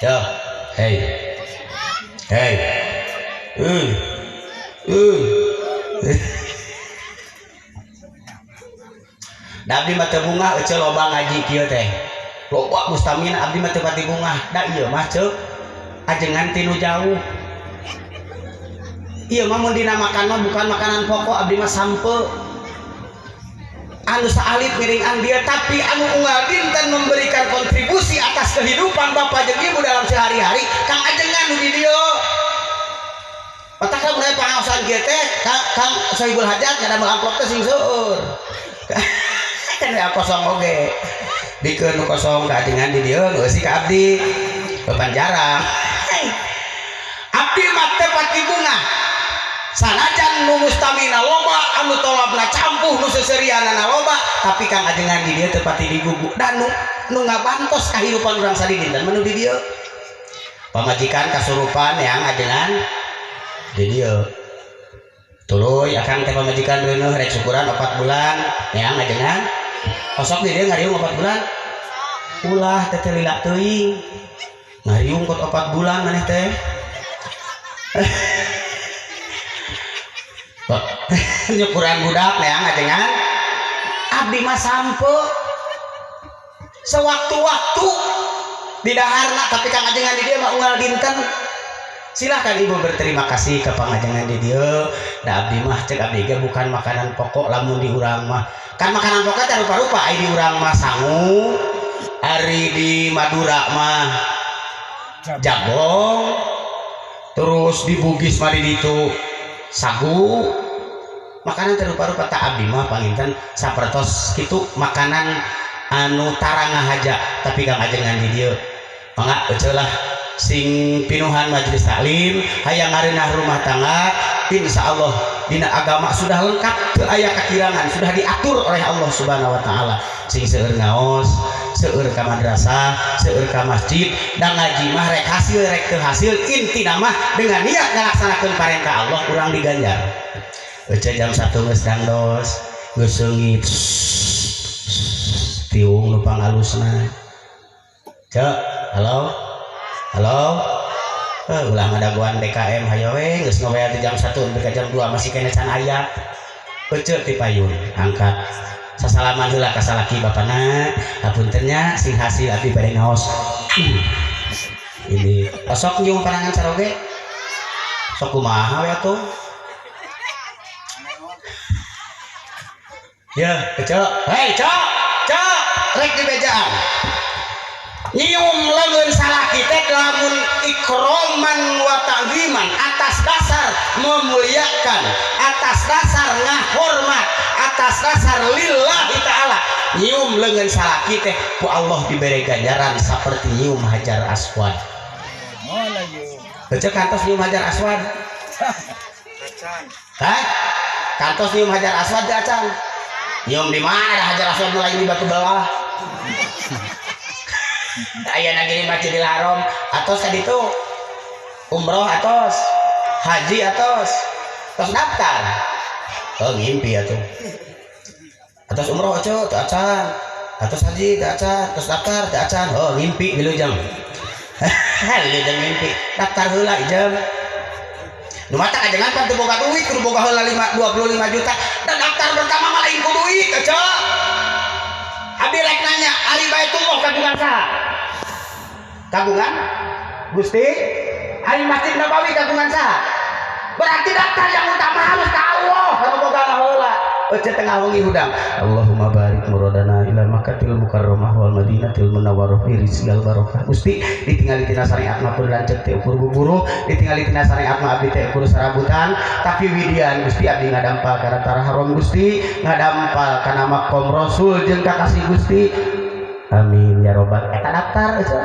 Yo, hey. Da abdi mah teu bungah ece loba ngaji kieu teh. Loba mustamina abdi mah teu pati bungah. Da ieu mah ceuk ajengan tinu jauh. Ieu mah mun dinamakan mah bukan makanan pokok abdi mah sampe. anu saalit miringan dia, tapi anu unggal dinten memberikan kontribusi atas kehidupan bapak jeung ibu dalam sehari-hari Kang Ajengan di dia. Otak mulai pangaosan kieu teh Kang Sohibul Hajat ngadamel amplop teh sing seueur. Kan aya kosong oge. Dikeun nu kosong ka Ajengan di dieu nu eusi ka abdi. Beban jarang. Abdi mah teu pati bunga. Sanajan nu mustamina loba anu tolabna campuh nu seuseureunana loba, tapi Kang Ajengan di dieu teu pati digugu dan nu ngabantos kahirupan urang sadidin dan menu di dieu. Pamajikan kasurupan yang Ajengan di dieu. Tuluy akan teh pamajikan beuneuh rek syukuran 4 bulan yang Ajengan. Osok di dieu ngariung 4 bulan. Ulah teh lila teuing. Ngariung kot 4 bulan maneh teh. Nyukuran budak neang Ajengan abdi mah sampe sewaktu-waktu di daharna, tapi Kang Ajengan di dia mah unggal dinten. Silahkan ibu berterima kasih ke Kang Ajengan di dia. Da abdi mah cek abdi ge bukan makanan pokok lamun di urang mah. Kan makanan pokok teh rupa-rupa ai di urang mah sangu, ari di Madura mah jagong, terus di Bugis mah di ditu sagu. Makanan terupa-rupa tak abdi mah panginten sapertos kitu makanan anu tarangah haja, tapi Kang Ajengan di dieu mangga euceulah sing pinuhan majelis taklim hayang ngareunah rumah tangga insyaallah dina agama sudah lengkap, teu aya kakirangan, sudah diatur oleh Allah Subhanahu wa taala. Sing seueur ngaos, seueur ka madrasah, seueur ka masjid, dan ngaji mah rek hasil rek teu hasil intina mah dengan niat ngalaksanakeun parentah Allah urang diganjar. Ece jam 1 geus dangdos, geus seungit, tiung nu pangalusna. Cek, halo, ulah ngadaguan DKM hayo we, geus ngobean di jam 1 sampai ka jam 2 masih kene can aya. Ece ti payun, angkat. Sasalaman heula ka salaki bapana, hapunten nya sing hasil abdi bade ngaos. Ini sok nyung panangan saroge. Sok kumaha we atuh? Ya, Cok. Hei, Cok. Rek di bejaan. Nyium leungeun salaki teh lamun ikroman wa ta'ziman, atas dasar memuliakan, atas dasar ngahormat, atas dasar lillahi ta'ala. Nyium leungeun salaki teh ku Allah diberi ganjaran saperti nyium hajar aswad. Mola yeuh. Cok kantos nyium hajar aswad. Acan. Hah? Kantos nyium hajar aswad teh acan. Nyium di mana ada hajar aswad mulai di batu bawah. Aya lagi di Masjidil Haram atos tadi tuh umroh atos haji atos daftar. Oh ngimpi atuh. Atos umroh aja teu acan, atos haji teu acan, atos daftar teu acan. Oh ngimpi wilujeng. Wilujeng ngimpi. Daftar heula ijem. Nu mata Ajengan pan teu boga duit, kudu boga heula 25 juta. Dan daftar pertama mah lain ku duit, Cok. Abdi rek nanya, ari Baitullah kagungan saha? Kagungan Gusti. Ari Masjid Nabawi kagungan saha? Berarti daftar yang utama harus ka Allah, harus boga heula. Ece tengah wengi hudang. Allahumma barik muradana ila Makkahil Mukarramah wal Madinatil Munawwarah fi rizqil barakah. Gusti, ditinggali tina syariat mah pun lanceuk teh ukur buburu, ditinggali tina syariat mah abdi teh ukur sarabutan, tapi widian Gusti abdi ngadampal ka Tara Haram Gusti, ngadampal kana maqam Rasul jeung kakasih Gusti. Amin ya robbal. Eta daftar ece.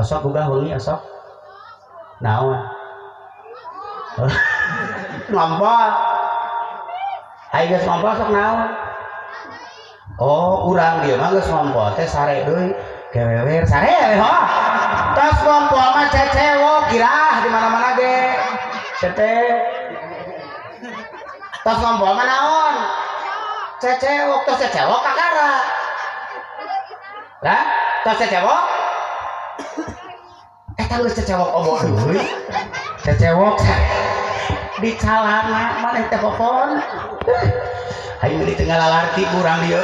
Osok boga wengi osok. Naon? Ngompol. Aing geus ngompol sok naon? Oh, urang dieu mah geus ngompol teh sare deui. Kewewer sare ho. Tos ngompol mah cecewok irah di mana-mana ge. Tete. Tos ngompol mah naon? Cecewok, tos cecewok kakara. Lah, tos cecewok? Eta geus cecewok obok deui. Cecewok di calana maneh teh popon. Ayo di tengah lalarti kurang dia.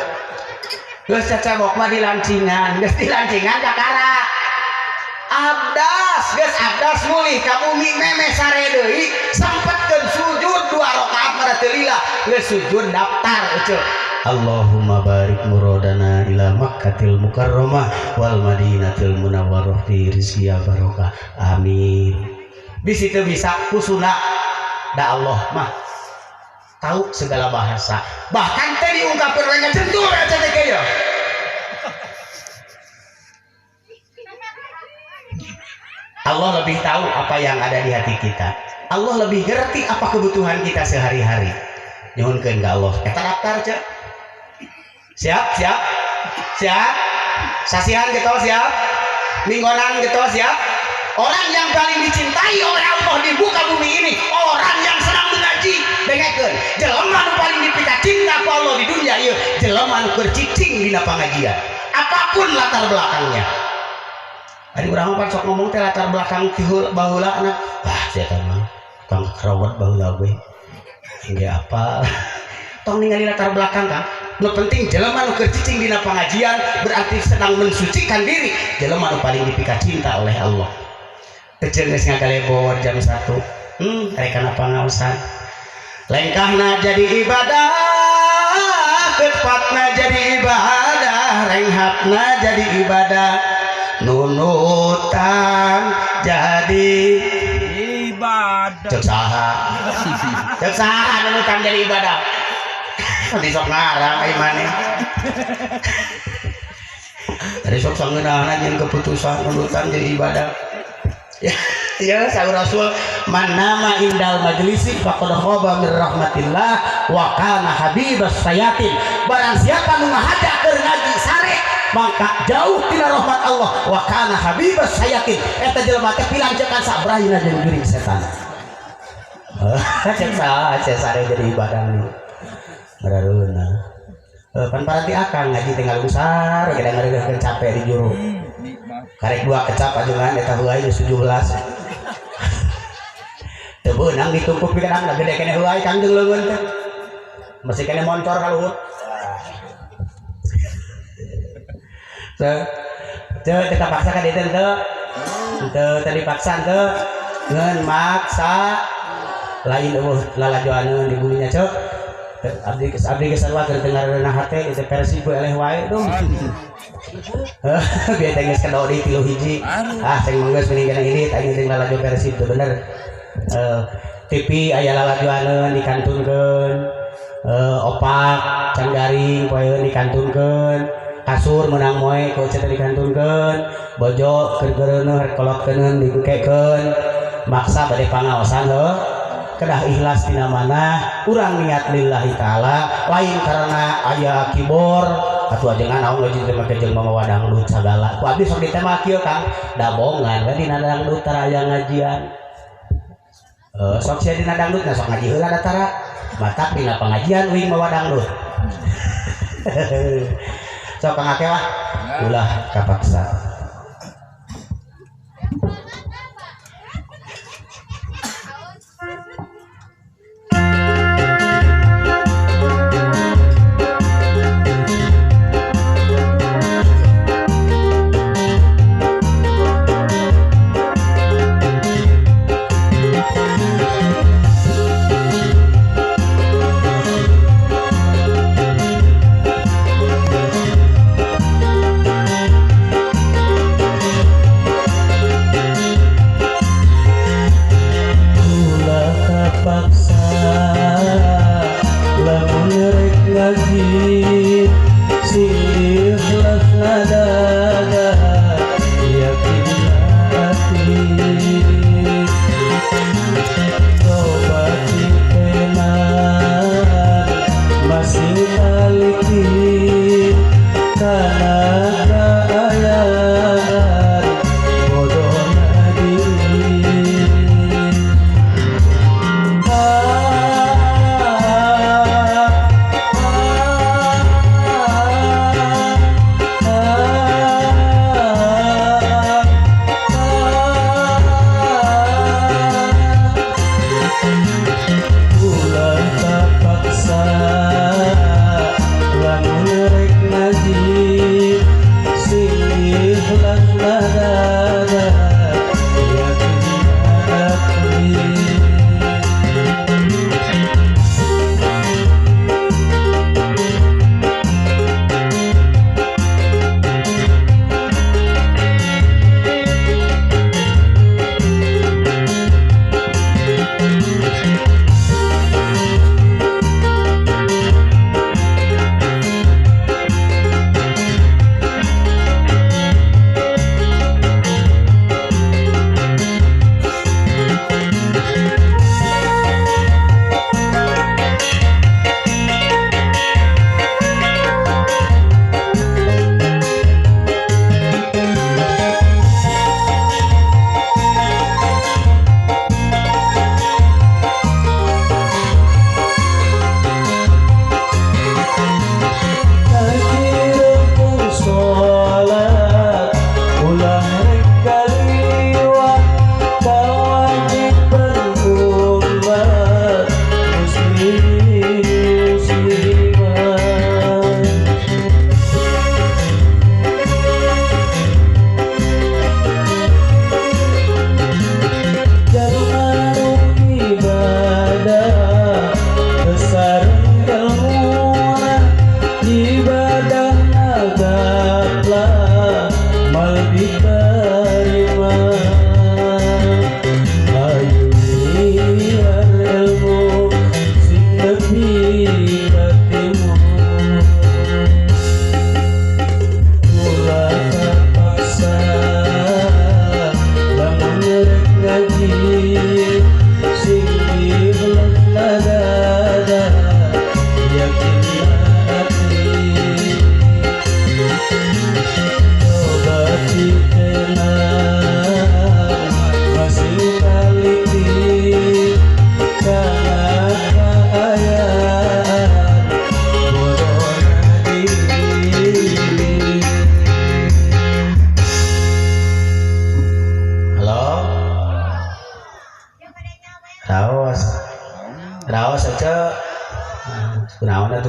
Geus cecewok mah di lancingan, geus di lancingan kakara. Abdas, geus abdas mulih ka bumi meme sare deui, sempetkeun sujud 2 2 rakaat mah teu lila geus sujud daftar euceul. Allahumma barik muradana ila Makkatil Mukarramah wal Madinatil Munawwarah fi rizqi barokah. Amin. Di situ bisa kusuna da Allah mah tahu segala bahasa. Bahkan teh diungkapkeun we ngacentur aja teh kieu. Allah lebih tahu apa yang ada di hati kita. Allah lebih ngerti apa kebutuhan kita sehari-hari. Nyuhunkeun ka Allah. Eta daftar cek. Siap. Sasihan gitu siap. Minggonan gitu siap. Orang yang paling dicintai oleh Allah di muka bumi ini, orang yang senang mengaji. Dengekeun, jelema nu paling dipika cinta ku Allah di dunia ieu, jelema nu bercicing dina pangajian. Apapun latar belakangnya. Ari urang mah sok ngomong teh latar belakang tihul baheulana. Sia teh mah tukang kerawat baheula we. Engge apa? Tong ningali latar belakang Kang. Nu penting jelema nu kercicing dina pangajian berarti sedang mensucikan diri. Jelema nu paling dipika cinta oleh Allah. Teu geus ngagalebor jam 1. Rek kana pangaosan. Lengkahna jadi ibadah, ketepatna jadi ibadah, renghatna jadi ibadah, nunutan jadi ibadah. Cek saha nunutan jadi ibadah. Nanti sok ngarang ai maneh. Tadi sok sangeunahna jeung keputusan nunutan jadi ibadah. Ya saur Rasul man nama indal majlisi faqad khaba min rahmatillah wa kana habibas sayatin. Barang siapa nu ngahadap keur ngaji sare maka jauh tina rahmat Allah wa kana habibas sayatin. Eta jelema teh pilancekan sabrahina jeung geuring setan. Cek sare jadi ibadah nih. Marareuna. Pan paranti akang ngaji tinggal besar kadang-kadang capek di juru. Karek 2 kecap ajengan eta heuai geus 17. Teu beunang ditumpuk di kadang gede keneh heuai kangjeng leungeun teh. Masih keneh moncor ka luhur. Teu paksa ka dieu teu. Teu dipaksa teu. Ngeun maksa lain eueuh lalajoaneun di bulinya ceuk. Abdi kesarwa keur dengarna hate itu Persib eleh wae dong. Biar tenggeus ka dodi 3 ceng manggeus mending kana ini tanya teh lalajo Persib teh bener. TV aya lalajoaneun dikantunkeun. Opak can garing poeun dikantunkeun. Kasur menang moe ku cenah dikantunkeun. Bojo keur geureuneuh kolotkeun digukekeun. Maksa bade pangaosan heuh. Kedah ikhlas tina mana urang niat lillahi taala lain karena aya kibor atuh ajengan naon leuwih teh make jeung mama dangdut sagala ku abdi sok ditema kieu Kang dabongan we dina dangdut tara aya ngajian sok sia dina dangdut na sok ngaji heula da tara matak dina pangajian uing mama dangdut sok Kang Akeh wah ulah kapaksa.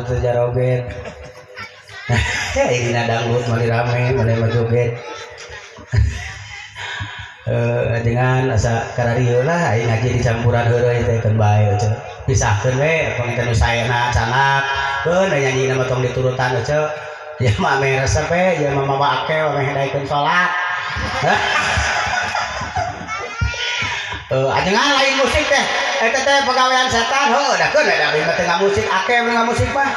teu jaroget. Ini dangdut mali rame, mali joget. Dengan asa kararieu lah aing ngaji dicampuran heureuy teh keun bae ce. Pisahkeun we panginten nu saena canak. Keun nyanyi nama tong diturutan ce. Ya mah ame resep we, ya mah mama akel ame hedaikeun salat. Ajengan lain musik teh. Eta teh pagawean setan. Heuh, da keun da abdi mah teu musik akeh musik mah.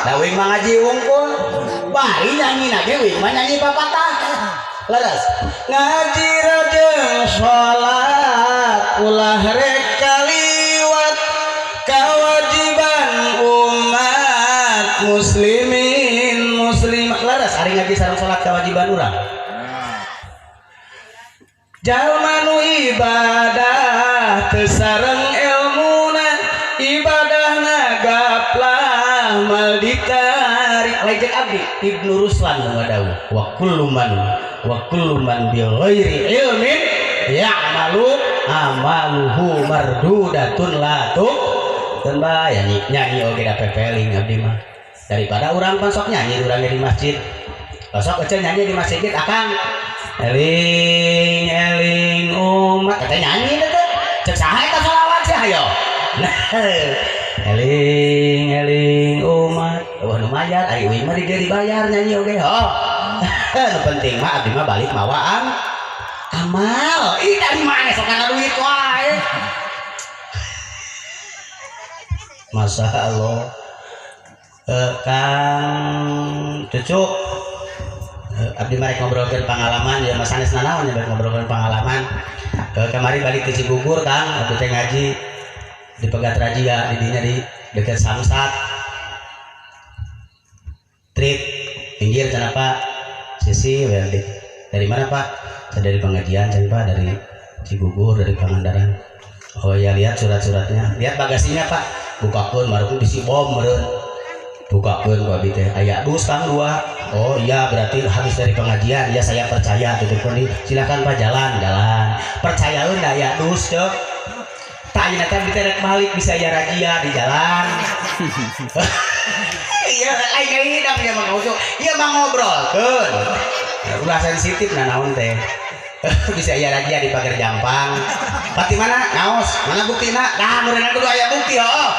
Da wing mah ngaji wungkul. Bari nyanyi ge wing mah nyanyi papatah. Leres ngaji rajeng sholat ulah rek kaliwat kewajiban umat muslimin muslimat. Leres ari ngaji sareng sholat kewajiban urang. Jalma nu ibadah teu sareng ilmuna ibadahna gaplah mal ditarik. Lajeng abdi Ibnu Ruslan ngadawuh wa kullu man bi ghairi ilmin ya'malu amaluhu mardudatun la tuqbal. Nyanyi oge da pepeling abdi mah daripada urang pasok nyanyi urang di masjid. Pasok ecel nyanyi di masjid akang eling eling umat kata nyanyi teh cek saha eta selawat sih hayo. Eling eling umat wah nu mayar ari uing mah dibayar nyanyi oge nu penting mah abdi mah balik mawaan amal. Ih dari mana sok kana duit wae. Masya Allah. Kang Cucu abdi mah rek ngobrolkeun pengalaman ya Mas Anes nanaon ya ngobrolkeun pengalaman. Kemari balik ke Cigugur Kang abdi teh ngaji di Pegat Rajia di dinya di dekat Samsat. Trip pinggir kenapa sisi dari mana Pak? Saya dari pengajian, saya Pak dari Cigugur, dari Pangandaran. Oh ya lihat surat-suratnya, lihat bagasinya Pak. Bukakeun maruku bisi bom meureun. Bukakeun Pak teh aya dus Kang 2. Oh iya berarti habis dari pengajian. Ya saya percaya tutupkeun di. Silakan Pak jalan. Percayaeun da aya dus cek. Tanya kan diterek balik bisa ya razia di jalan. Iya lain hidang ya Mang Ucu. Iya Mang ngobrolkeun. Ulah sensitif naon teh. Bisa ya razia di pagar Jampang. Pati mana? Naos. Mana buktina? Nah, meureunna kudu aya bukti heuh.